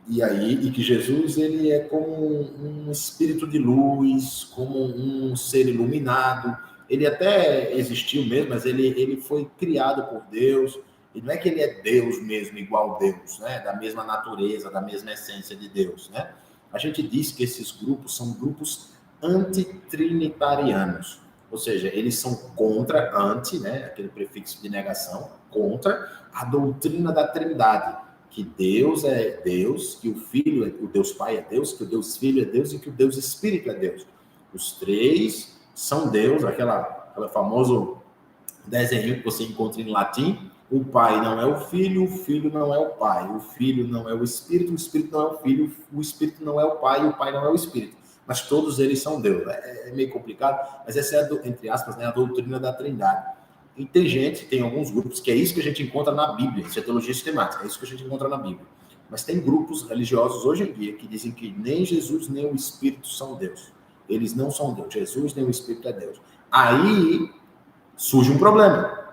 E que Jesus ele é como um espírito de luz, como um ser iluminado. Ele até existiu mesmo, mas ele foi criado por Deus. E não é que ele é Deus mesmo, igual Deus, né? Da mesma natureza, da mesma essência de Deus, né? a gente diz que esses grupos são grupos antitrinitarianos. Ou seja, eles são contra, né, aquele prefixo de negação, contra a doutrina da Trindade, que Deus é Deus, que o Filho, o Deus Pai é Deus, que o Deus Filho é Deus e que o Deus Espírito é Deus. Os três são Deus, aquele famoso desenho que você encontra em latim: o Pai não é o Filho não é o Pai, o Filho não é o Espírito não é o Filho, o Espírito não é o Pai e o Pai não é o Espírito. Mas todos eles são Deus. É meio complicado, mas essa é, entre aspas, né, a doutrina da Trindade. E tem alguns grupos, que é isso que a gente encontra na Bíblia, isso é teologia sistemática, é isso que a gente encontra na Bíblia. Mas tem grupos religiosos hoje em dia que dizem que nem Jesus nem o Espírito são Deus. Eles não são Deus. Jesus nem o Espírito é Deus. Aí surge um problema.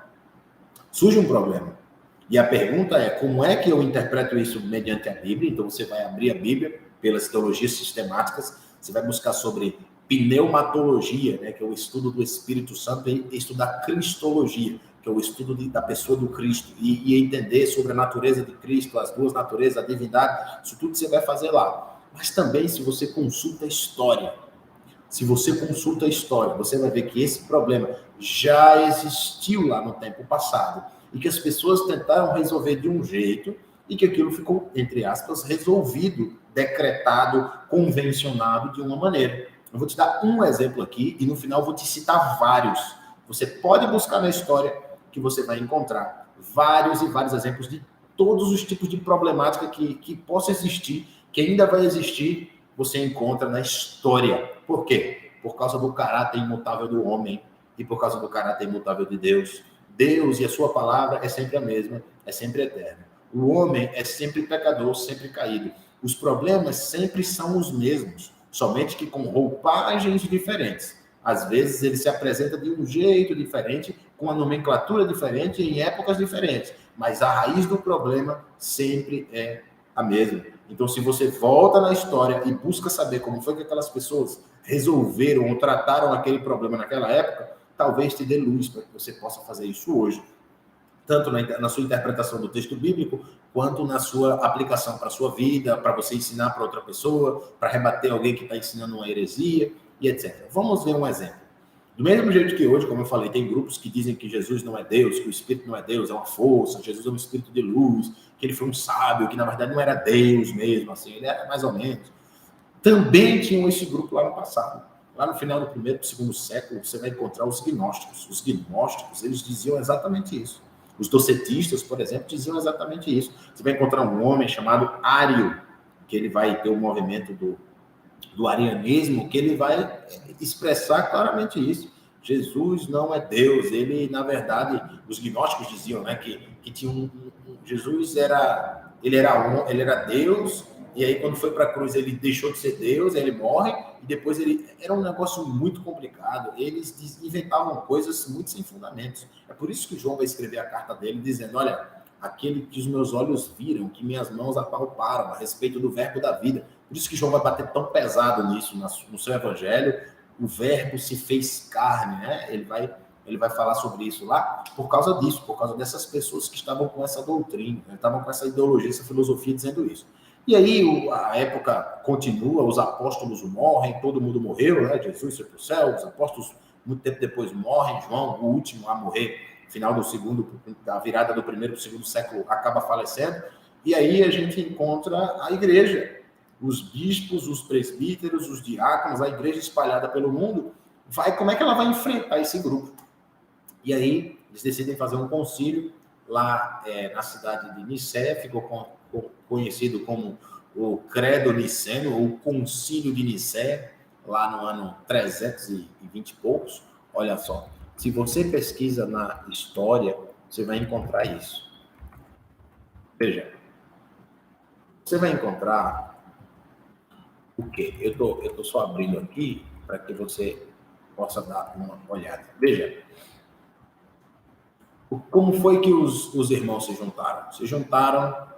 E a pergunta é, como é que eu interpreto isso mediante a Bíblia? Então você vai abrir a Bíblia pelas teologias sistemáticas, você vai buscar sobre pneumatologia, né, que é o estudo do Espírito Santo, e estudar cristologia, que é o estudo da pessoa do Cristo, e entender sobre a natureza de Cristo, as duas naturezas, a divindade, isso tudo você vai fazer lá. Mas também, se você consulta a história, você vai ver que esse problema já existiu lá no tempo passado, e que as pessoas tentaram resolver de um jeito, e que aquilo ficou, entre aspas, resolvido, decretado, convencionado de uma maneira. Eu vou te dar um exemplo aqui, e no final eu vou te citar vários. Você pode buscar na história, que você vai encontrar vários e vários exemplos de todos os tipos de problemática que possa existir, que ainda vai existir, você encontra na história. Por quê? Por causa do caráter imutável do homem e por causa do caráter imutável de Deus. Deus e a sua palavra é sempre a mesma, é sempre eterna. O homem é sempre pecador, sempre caído. Os problemas sempre são os mesmos, somente que com roupagens diferentes. Às vezes ele se apresenta de um jeito diferente, com uma nomenclatura diferente, em épocas diferentes. Mas a raiz do problema sempre é a mesma. Então, se você volta na história e busca saber como foi que aquelas pessoas resolveram ou trataram aquele problema naquela época, talvez te dê luz para que você possa fazer isso hoje. Tanto na sua interpretação do texto bíblico, quanto na sua aplicação para a sua vida, para você ensinar para outra pessoa, para rebater alguém que está ensinando uma heresia, e etc. Vamos ver um exemplo. Do mesmo jeito que hoje, como eu falei, tem grupos que dizem que Jesus não é Deus, que o Espírito não é Deus, é uma força, Jesus é um Espírito de luz, que ele foi um sábio, que na verdade não era Deus mesmo, assim, ele era mais ou menos. Também tinham esse grupo lá no passado. Lá no final do primeiro e segundo século, você vai encontrar os gnósticos. Os gnósticos, eles diziam exatamente isso. Os docetistas, por exemplo, diziam exatamente isso. Você vai encontrar um homem chamado Ário, que ele vai ter o movimento do arianismo, que ele vai expressar claramente isso. Jesus não é Deus. Ele, na verdade, os gnósticos diziam, né, que tinha Jesus era Deus, e aí quando foi para a cruz ele deixou de ser Deus, ele morre, e depois ele... Era um negócio muito complicado, eles inventavam coisas muito sem fundamentos. É por isso que João vai escrever a carta dele, dizendo, olha, aquele que os meus olhos viram, que minhas mãos apalparam, a respeito do verbo da vida. Por isso que João vai bater tão pesado nisso, no seu evangelho. O verbo se fez carne, né? Ele vai falar sobre isso lá por causa disso, por causa dessas pessoas que estavam com essa doutrina, né? Estavam com essa ideologia, essa filosofia dizendo isso. E aí a época continua, os apóstolos morrem, todo mundo morreu, né? Jesus foi para o céu, os apóstolos muito tempo depois morrem, João, o último a morrer, final da virada do primeiro para o segundo século, acaba falecendo, e aí a gente encontra a igreja, os bispos, os presbíteros, os diáconos, a igreja espalhada pelo mundo, como é que ela vai enfrentar esse grupo? E aí eles decidem fazer um concílio lá na cidade de Nicéia, ficou conhecido como o Credo Niceno, ou o Concílio de Nicéia, lá no ano 320 e poucos. Olha só, se você pesquisa na história, você vai encontrar isso. Veja, você vai encontrar o quê? Eu tô só abrindo aqui para que você possa dar uma olhada. Veja, como foi que os irmãos se juntaram? Se juntaram,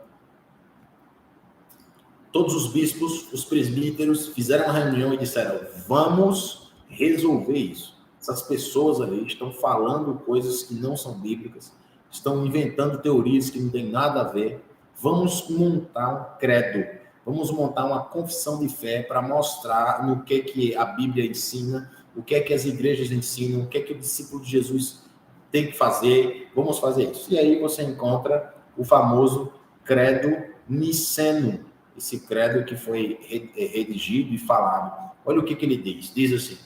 todos os bispos, os presbíteros, fizeram uma reunião e disseram, vamos resolver isso. Essas pessoas ali estão falando coisas que não são bíblicas, estão inventando teorias que não têm nada a ver. Vamos montar um credo, Vamos montar uma confissão de fé para mostrar no que a Bíblia ensina, o que é que as igrejas ensinam, o que é que o discípulo de Jesus tem que fazer. Vamos fazer isso. E aí você encontra o famoso credo niceno, esse credo que foi redigido e falado. Olha o que ele diz. Diz assim: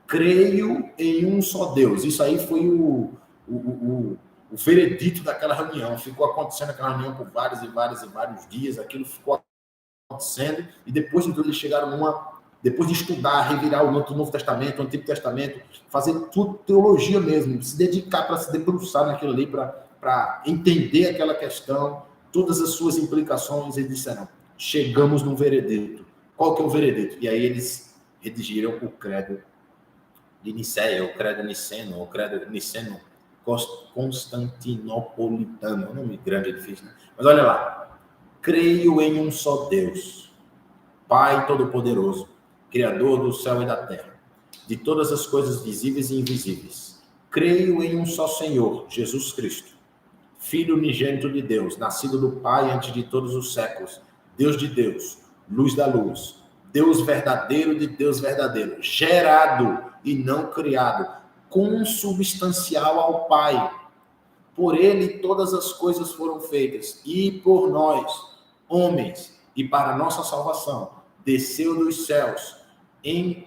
creio em um só Deus. Isso aí foi o veredito daquela reunião. Ficou acontecendo aquela reunião por vários dias. Aquilo ficou acontecendo. E depois de tudo, eles chegaram depois de estudar, revirar o Novo Testamento, o Antigo Testamento, fazer tudo teologia mesmo, se dedicar para se debruçar naquilo ali, para entender aquela questão, todas as suas implicações, e disseram: chegamos num veredito. Qual que é o veredito? E aí eles redigiram o credo de Nicéia, o credo niceno, o credo niceno constantinopolitano. É um nome grande e difícil, né? Mas olha lá: creio em um só Deus, Pai Todo-Poderoso, Criador do céu e da terra, de todas as coisas visíveis e invisíveis. Creio em um só Senhor, Jesus Cristo, Filho unigênito de Deus, nascido do Pai antes de todos os séculos, Deus de Deus, luz da luz, Deus verdadeiro de Deus verdadeiro, gerado e não criado, consubstancial ao Pai. Por ele todas as coisas foram feitas, e por nós, homens, e para nossa salvação, desceu dos céus e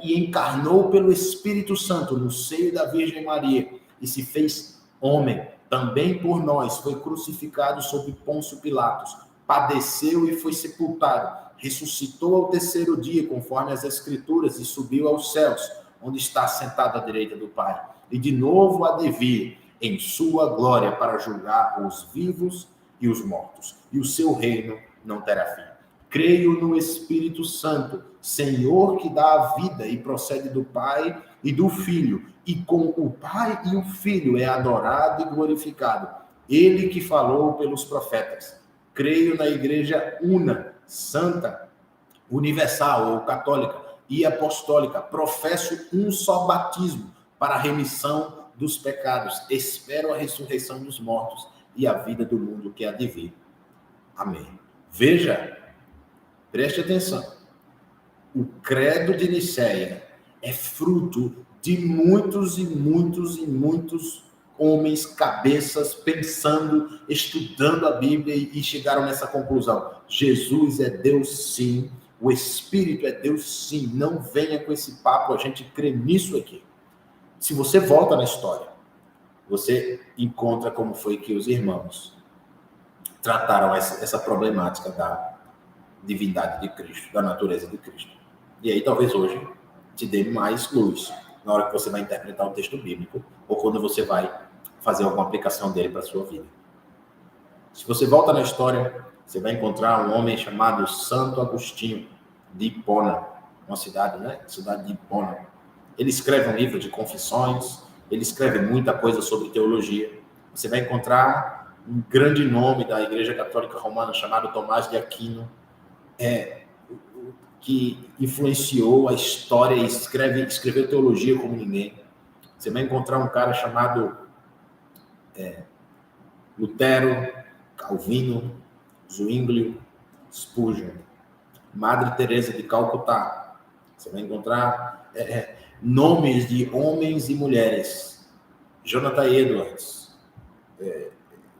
encarnou pelo Espírito Santo no seio da Virgem Maria e se fez homem. Também por nós foi crucificado sob Pôncio Pilatos, padeceu e foi sepultado, ressuscitou ao terceiro dia, conforme as Escrituras, e subiu aos céus, onde está sentado à direita do Pai. E de novo há de vir em sua glória para julgar os vivos e os mortos. E o seu reino não terá fim. Creio no Espírito Santo, Senhor que dá a vida e procede do Pai e do Filho, e com o Pai e o Filho é adorado e glorificado, ele que falou pelos profetas. Creio na Igreja una, santa, universal ou católica e apostólica, professo um só batismo para a remissão dos pecados, espero a ressurreição dos mortos e a vida do mundo que há de vir. Amém. Veja, preste atenção, o credo de Nicéia é fruto de muitos homens, cabeças, pensando, estudando a Bíblia e chegaram nessa conclusão: Jesus é Deus sim, o Espírito é Deus sim, não venha com esse papo, a gente crê nisso aqui. Se você volta na história, você encontra como foi que os irmãos trataram essa problemática da divindade de Cristo, da natureza de Cristo. E aí talvez hoje te dê mais luz na hora que você vai interpretar o texto bíblico ou quando você vai fazer alguma aplicação dele para a sua vida. Se você volta na história, você vai encontrar um homem chamado Santo Agostinho, de Hipona, uma cidade, né? Cidade de Hipona. Ele escreve um livro de confissões, ele escreve muita coisa sobre teologia. Você vai encontrar um grande nome da Igreja Católica Romana chamado Tomás de Aquino, que influenciou a história e escreveu teologia como ninguém. Você vai encontrar um cara chamado Lutero, Calvino, Zwinglio, Spurgeon, Madre Teresa de Calcutá. Você vai encontrar nomes de homens e mulheres, Jonathan Edwards,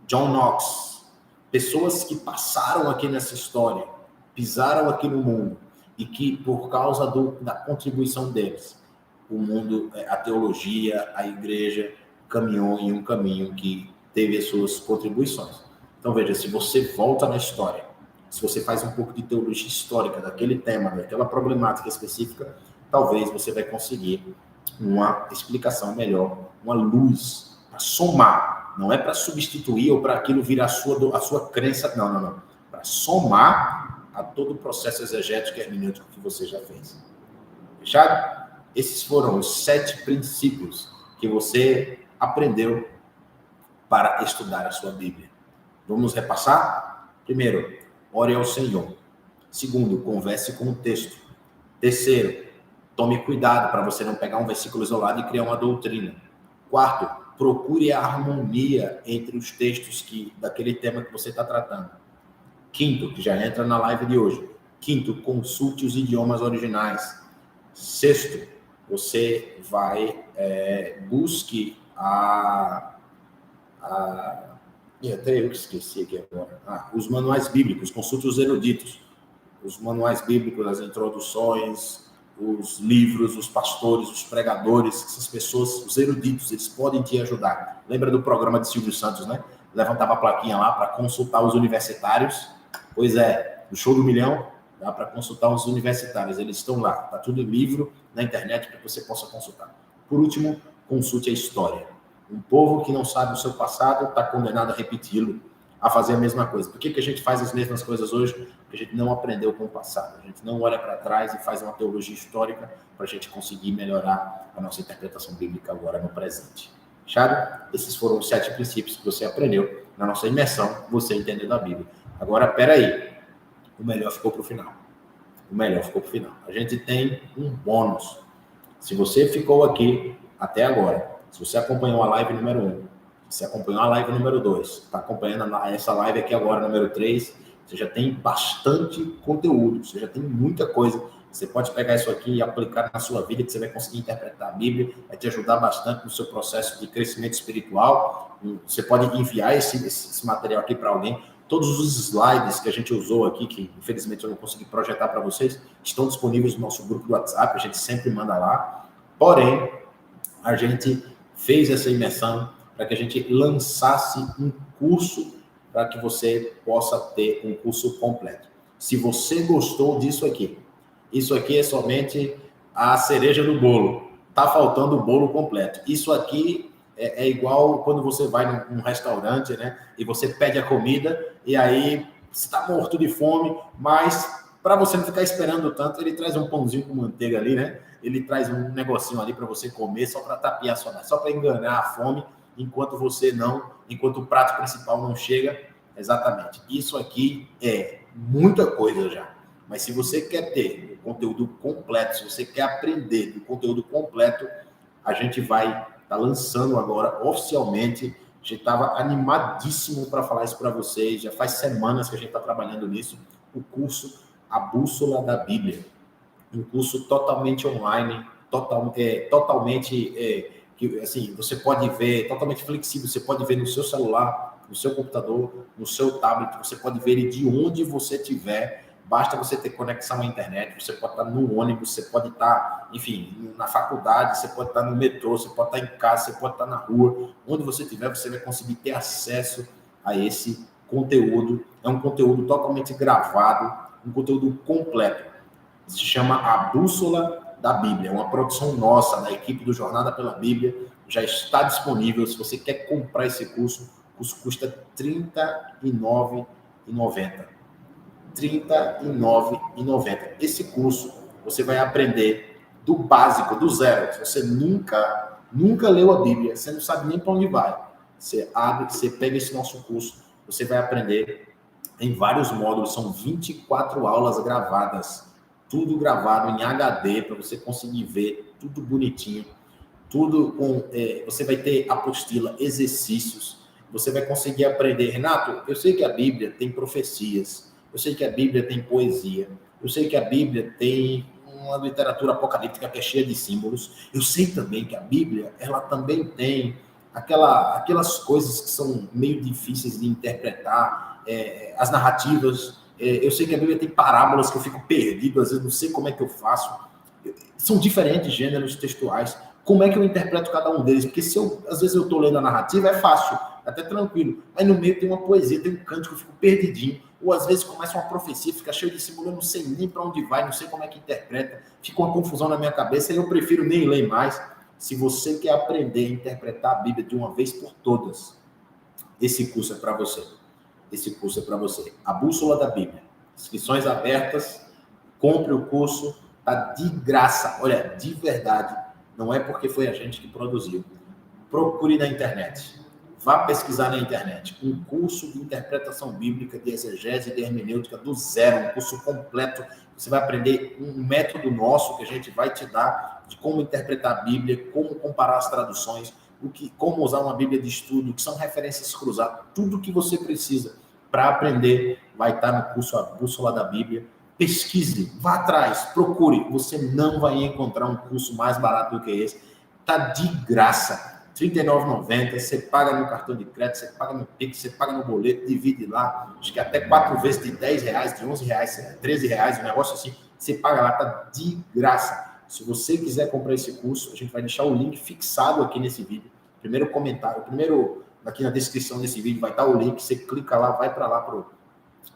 John Knox, pessoas que passaram aqui nessa história, pisaram aqui no mundo, e que, por causa da contribuição deles, o mundo, a teologia, a igreja, caminhou em um caminho que teve as suas contribuições. Então, veja, se você volta na história, se você faz um pouco de teologia histórica daquele tema, daquela problemática específica, talvez você vai conseguir uma explicação melhor, uma luz para somar. Não é para substituir ou para aquilo virar a sua crença, não. Para somar a todo o processo exegético e hermenêutico que você já fez. Fechado? Esses foram os 7 princípios que você aprendeu para estudar a sua Bíblia. Vamos repassar? Primeiro, ore ao Senhor. Segundo, converse com o texto. Terceiro, tome cuidado para você não pegar um versículo isolado e criar uma doutrina. Quarto, procure a harmonia entre os textos daquele tema que você está tratando. Quinto, que já entra na live de hoje, Quinto, consulte os idiomas originais. Sexto, você vai busque e até eu que esqueci aqui agora. Os manuais bíblicos, consulte os eruditos. Os manuais bíblicos, as introduções, os livros, os pastores, os pregadores, essas pessoas, os eruditos, eles podem te ajudar. Lembra do programa de Silvio Santos, né? Levantava a plaquinha lá para consultar os universitários. Pois é, no Show do Milhão, dá para consultar os universitários, eles estão lá. Está tudo em livro, na internet, para que você possa consultar. Por último, consulte a história. Um povo que não sabe o seu passado está condenado a repeti-lo, a fazer a mesma coisa. Por que a gente faz as mesmas coisas hoje? Porque a gente não aprendeu com o passado. A gente não olha para trás e faz uma teologia histórica para a gente conseguir melhorar a nossa interpretação bíblica agora no presente. Fechado? Esses foram os 7 princípios que você aprendeu na nossa imersão, você entendendo a Bíblia. Agora, peraí. O melhor ficou para o final. O melhor ficou para o final. A gente tem um bônus. Se você ficou aqui até agora, se você acompanhou a live número 1, se você acompanhou a live número 2, está acompanhando essa live aqui agora, número 3, você já tem bastante conteúdo, você já tem muita coisa. Você pode pegar isso aqui e aplicar na sua vida, que você vai conseguir interpretar a Bíblia, vai te ajudar bastante no seu processo de crescimento espiritual. Você pode enviar esse material aqui para alguém. Todos os slides que a gente usou aqui, que infelizmente eu não consegui projetar para vocês, estão disponíveis no nosso grupo do WhatsApp, a gente sempre manda lá. Porém, a gente fez essa imersão para que a gente lançasse um curso para que você possa ter um curso completo. Se você gostou disso aqui, isso aqui é somente a cereja do bolo. Está faltando o bolo completo. Isso aqui é igual quando você vai num restaurante, né? E você pede a comida e aí você está morto de fome, mas para você não ficar esperando tanto, ele traz um pãozinho com manteiga ali, né? Ele traz um negocinho ali para você comer, só para tapiar só para enganar a fome, enquanto o prato principal não chega. Exatamente. Isso aqui é muita coisa já. Mas se você quer ter o conteúdo completo, se você quer aprender do conteúdo completo, a gente vai estar lançando agora oficialmente. A gente estava animadíssimo para falar isso para vocês. Já faz semanas que a gente está trabalhando nisso. O curso A Bússola da Bíblia. Um curso totalmente online, que assim, você pode ver, totalmente flexível. Você pode ver no seu celular, no seu computador, no seu tablet. Você pode ver ele de onde você estiver. Basta você ter conexão à internet, você pode estar no ônibus, você pode estar, enfim, na faculdade, você pode estar no metrô, você pode estar em casa, você pode estar na rua. Onde você estiver, você vai conseguir ter acesso a esse conteúdo. É um conteúdo totalmente gravado, um conteúdo completo. Se chama A Bússola da Bíblia. É uma produção nossa, da equipe do Jornada pela Bíblia. Já está disponível. Se você quer comprar esse curso, o curso custa R$ 39,90. R$ 39,90. Esse curso você vai aprender do básico, do zero. Se você nunca leu a Bíblia, você não sabe nem para onde vai. Você abre, você pega esse nosso curso, você vai aprender em vários módulos. São 24 aulas gravadas, tudo gravado em HD para você conseguir ver tudo bonitinho, tudo com. Você vai ter apostila, exercícios. Você vai conseguir aprender. Renato, eu sei que a Bíblia tem profecias. Eu sei que a Bíblia tem poesia. Eu sei que a Bíblia tem uma literatura apocalíptica que é cheia de símbolos. Eu sei também que a Bíblia, ela também tem aquelas coisas que são meio difíceis de interpretar, as narrativas. Eu sei que a Bíblia tem parábolas que eu fico perdido, às vezes não sei como é que eu faço. São diferentes gêneros textuais. Como é que eu interpreto cada um deles? Porque às vezes eu estou lendo a narrativa, é fácil, até tranquilo. Aí no meio tem uma poesia, tem um cântico, eu fico perdidinho. Ou às vezes começa uma profecia, fica cheio de símbolo, eu não sei nem para onde vai, não sei como é que interpreta. Fica uma confusão na minha cabeça e eu prefiro nem ler mais. Se você quer aprender a interpretar a Bíblia de uma vez por todas, esse curso é para você. Esse curso é para você. A Bússola da Bíblia. Inscrições abertas. Compre o curso. Está de graça. Olha, de verdade. Não é porque foi a gente que produziu. Procure na internet. Vá pesquisar na internet. Um curso de interpretação bíblica, de exegese e de hermenêutica do zero. Um curso completo. Você vai aprender um método nosso que a gente vai te dar de como interpretar a Bíblia, como comparar as traduções, como usar uma Bíblia de estudo, que são referências cruzadas. Tudo que você precisa para aprender vai estar no curso A Bússola da Bíblia. pesquise, vá atrás, procure. Você não vai encontrar um curso mais barato do que esse. Está de graça. R$ 39,90. Você paga no cartão de crédito, você paga no Pix, você paga no boleto, divide lá. Acho que até 4 vezes de R$10, de R$11, R$13, um negócio assim. Você paga lá, está de graça. Se você quiser comprar esse curso, a gente vai deixar o link fixado aqui nesse vídeo. Primeiro comentário, aqui na descrição desse vídeo vai estar o link. Você clica lá, vai para lá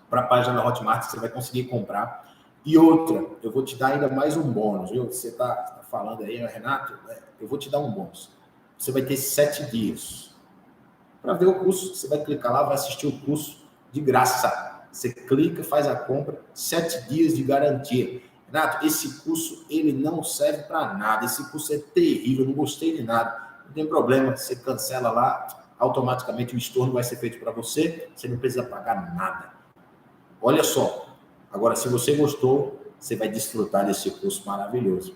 para a página da Hotmart, você vai conseguir comprar. E outra, eu vou te dar ainda mais um bônus, viu? Você tá falando aí, Renato, eu vou te dar um bônus. Você vai ter 7 dias para ver o curso. Você vai clicar lá, vai assistir o curso de graça. Você clica, faz a compra, 7 dias de garantia. Renato, esse curso ele não serve para nada. Esse curso é terrível, não gostei de nada. Não tem problema, você cancela lá, automaticamente o estorno vai ser feito para você. Você não precisa pagar nada. Olha só, agora se você gostou, você vai desfrutar desse curso maravilhoso.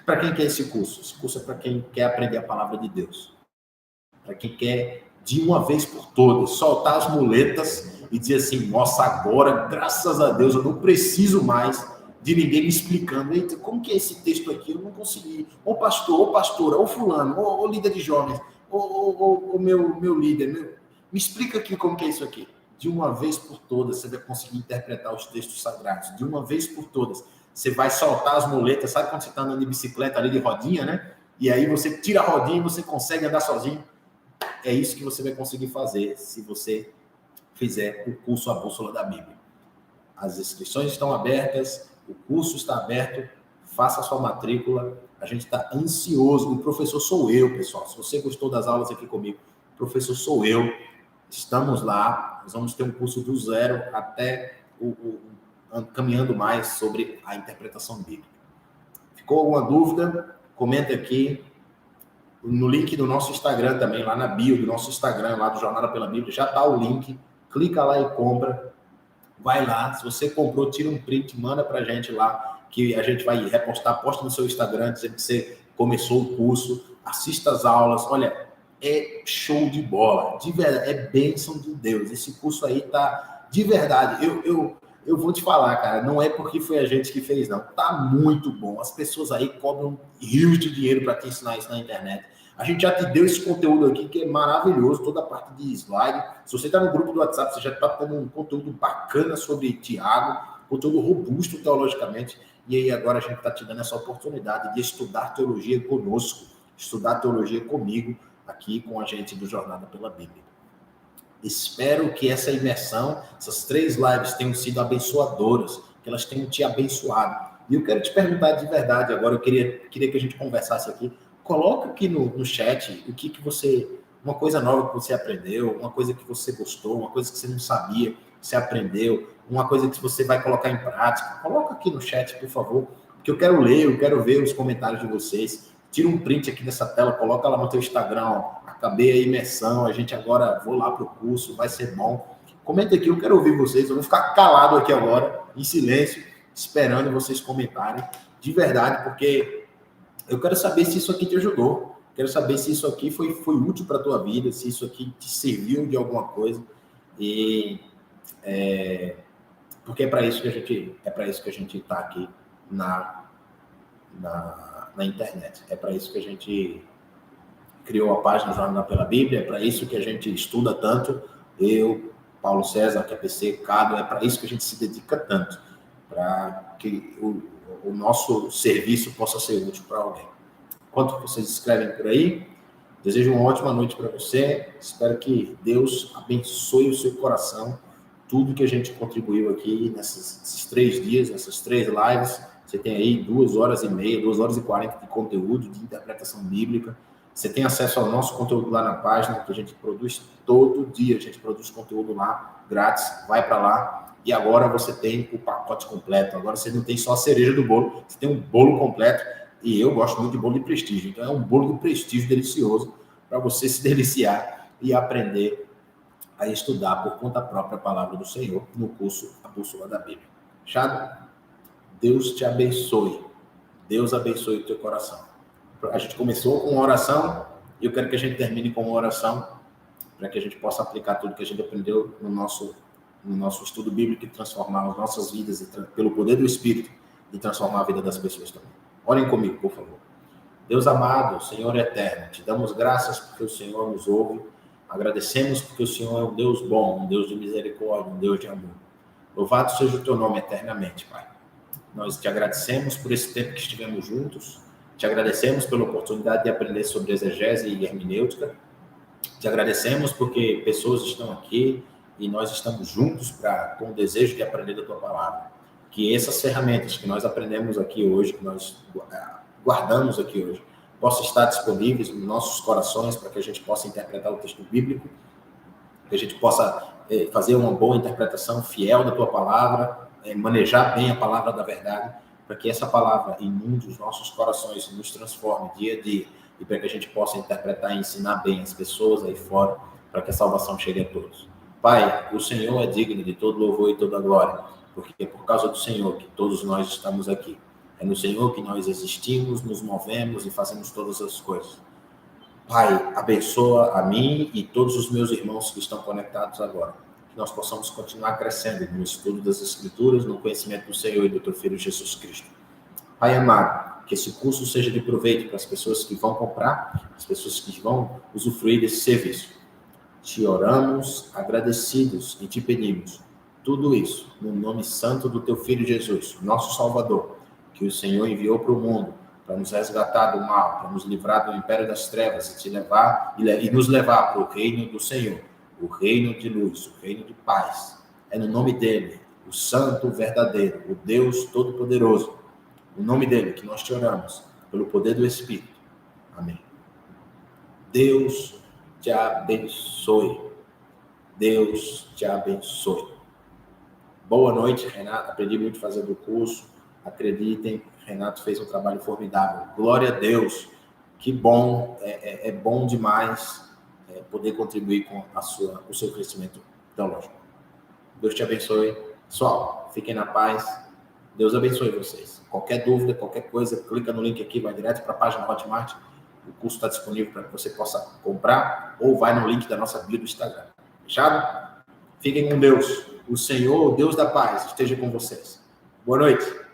Para quem quer esse curso? Esse curso é para quem quer aprender a palavra de Deus. Para quem quer, de uma vez por todas, soltar as muletas e dizer assim, nossa, agora, graças a Deus, eu não preciso mais de ninguém me explicando. Eita, como que é esse texto aqui? Eu não consegui. Ô pastor, ô pastora, ô fulano, ô líder de jovens, ô meu líder, me explica aqui como que é isso aqui. De uma vez por todas, você vai conseguir interpretar os textos sagrados. De uma vez por todas, você vai soltar as muletas. Sabe quando você está andando de bicicleta ali de rodinha, né? E aí você tira a rodinha e você consegue andar sozinho. É isso que você vai conseguir fazer se você fizer o curso A Bússola da Bíblia. As inscrições estão abertas, o curso está aberto, faça a sua matrícula. A gente está ansioso. O professor sou eu, pessoal. Se você gostou das aulas aqui comigo, o professor sou eu. Estamos lá, nós vamos ter um curso do zero até caminhando mais sobre a interpretação bíblica. Ficou alguma dúvida? Comenta aqui. No link do nosso Instagram também, lá na bio do nosso Instagram, lá do Jornada pela Bíblia, já está o link. Clica lá e compra. Vai lá, se você comprou, tira um print, manda para a gente lá, que a gente vai repostar, posta no seu Instagram, dizendo que você começou o curso, assista as aulas. Olha, é show de bola, de verdade, é bênção de Deus. Esse curso aí tá de verdade. Eu vou te falar, cara, não é porque foi a gente que fez, não. Tá muito bom. As pessoas aí cobram rios de dinheiro para te ensinar isso na internet. A gente já te deu esse conteúdo aqui que é maravilhoso, toda a parte de slide. Se você está no grupo do WhatsApp, você já está tendo um conteúdo bacana sobre Tiago, conteúdo robusto teologicamente. E aí agora a gente está te dando essa oportunidade de estudar teologia conosco, estudar teologia comigo, aqui com a gente do Jornada pela Bíblia. Espero que essa imersão, essas 3 lives tenham sido abençoadoras, que elas tenham te abençoado. E eu quero te perguntar de verdade agora, eu queria que a gente conversasse aqui. Coloca aqui no chat o que você, uma coisa nova que você aprendeu, uma coisa que você gostou, uma coisa que você não sabia, que você aprendeu, uma coisa que você vai colocar em prática. Coloca aqui no chat, por favor, porque eu quero ler, eu quero ver os comentários de vocês. Tira um print aqui dessa tela, coloca lá no teu Instagram, ó, acabei a imersão, a gente agora vou lá pro curso, vai ser bom. Comenta aqui, eu quero ouvir vocês, eu vou ficar calado aqui agora, em silêncio, esperando vocês comentarem, de verdade, porque eu quero saber se isso aqui te ajudou, quero saber se isso aqui foi útil para a tua vida, se isso aqui te serviu de alguma coisa, e porque é para isso que a gente está aqui na internet. É para isso que a gente criou a página Jornada pela Bíblia, é para isso que a gente estuda tanto, eu, Paulo César, QPC, Cado, é para isso que a gente se dedica tanto, para que o nosso serviço possa ser útil para alguém. Enquanto vocês escrevem por aí, desejo uma ótima noite para você, espero que Deus abençoe o seu coração, tudo que a gente contribuiu aqui nesses 3 dias, nessas 3 lives. Você tem aí 2 horas e meia, 2 horas e 40 de conteúdo, de interpretação bíblica. Você tem acesso ao nosso conteúdo lá na página, que a gente produz todo dia. A gente produz conteúdo lá, grátis, vai para lá. E agora você tem o pacote completo. Agora você não tem só a cereja do bolo, você tem um bolo completo. E eu gosto muito de bolo de prestígio. Então é um bolo de prestígio delicioso para você se deliciar e aprender a estudar por conta própria a palavra do Senhor no curso A Bússola da Bíblia. Fechado? Deus te abençoe. Deus abençoe o teu coração. A gente começou com uma oração e eu quero que a gente termine com uma oração para que a gente possa aplicar tudo que a gente aprendeu no nosso no nosso estudo bíblico e transformar as nossas vidas pelo poder do Espírito e transformar a vida das pessoas também. Orem comigo, por favor. Deus amado, Senhor eterno, te damos graças porque o Senhor nos ouve. Agradecemos porque o Senhor é um Deus bom, um Deus de misericórdia, um Deus de amor. Louvado seja o teu nome eternamente, Pai. Nós te agradecemos por esse tempo que estivemos juntos. Te agradecemos pela oportunidade de aprender sobre exegese e hermenêutica. Te agradecemos porque pessoas estão aqui e nós estamos juntos com o desejo de aprender da tua palavra. Que essas ferramentas que nós aprendemos aqui hoje, que nós guardamos aqui hoje, possam estar disponíveis nos nossos corações para que a gente possa interpretar o texto bíblico, que a gente possa fazer uma boa interpretação fiel da tua palavra, manejar bem a palavra da verdade, para que essa palavra inunde os nossos corações, nos transforme dia a dia, e para que a gente possa interpretar e ensinar bem as pessoas aí fora, para que a salvação chegue a todos. Pai, o Senhor é digno de todo louvor e toda glória, porque é por causa do Senhor que todos nós estamos aqui. É no Senhor que nós existimos, nos movemos e fazemos todas as coisas. Pai, abençoa a mim e todos os meus irmãos que estão conectados agora. Que nós possamos continuar crescendo no estudo das Escrituras, no conhecimento do Senhor e do teu Filho Jesus Cristo. Pai amado, que esse curso seja de proveito para as pessoas que vão comprar, as pessoas que vão usufruir desse serviço. Te oramos agradecidos e te pedimos tudo isso no nome santo do teu Filho Jesus, nosso Salvador, que o Senhor enviou para o mundo para nos resgatar do mal, para nos livrar do império das trevas e nos levar para o reino do Senhor, o reino de luz, o reino de paz. É no nome dele, o santo verdadeiro, o Deus todo-poderoso, no nome dele que nós te oramos, pelo poder do Espírito. Amém. Deus te abençoe. Deus te abençoe. Boa noite, Renato. Aprendi muito fazendo o curso. Acreditem, Renato fez um trabalho formidável. Glória a Deus. Que bom, é bom demais poder contribuir com o seu crescimento teológico. Deus te abençoe. Pessoal, fiquem na paz. Deus abençoe vocês. Qualquer dúvida, qualquer coisa, clica no link aqui, vai direto para a página Hotmart. O curso está disponível para que você possa comprar ou vai no link da nossa bio do Instagram. Fechado? Fiquem com Deus. O Senhor, o Deus da paz, esteja com vocês. Boa noite.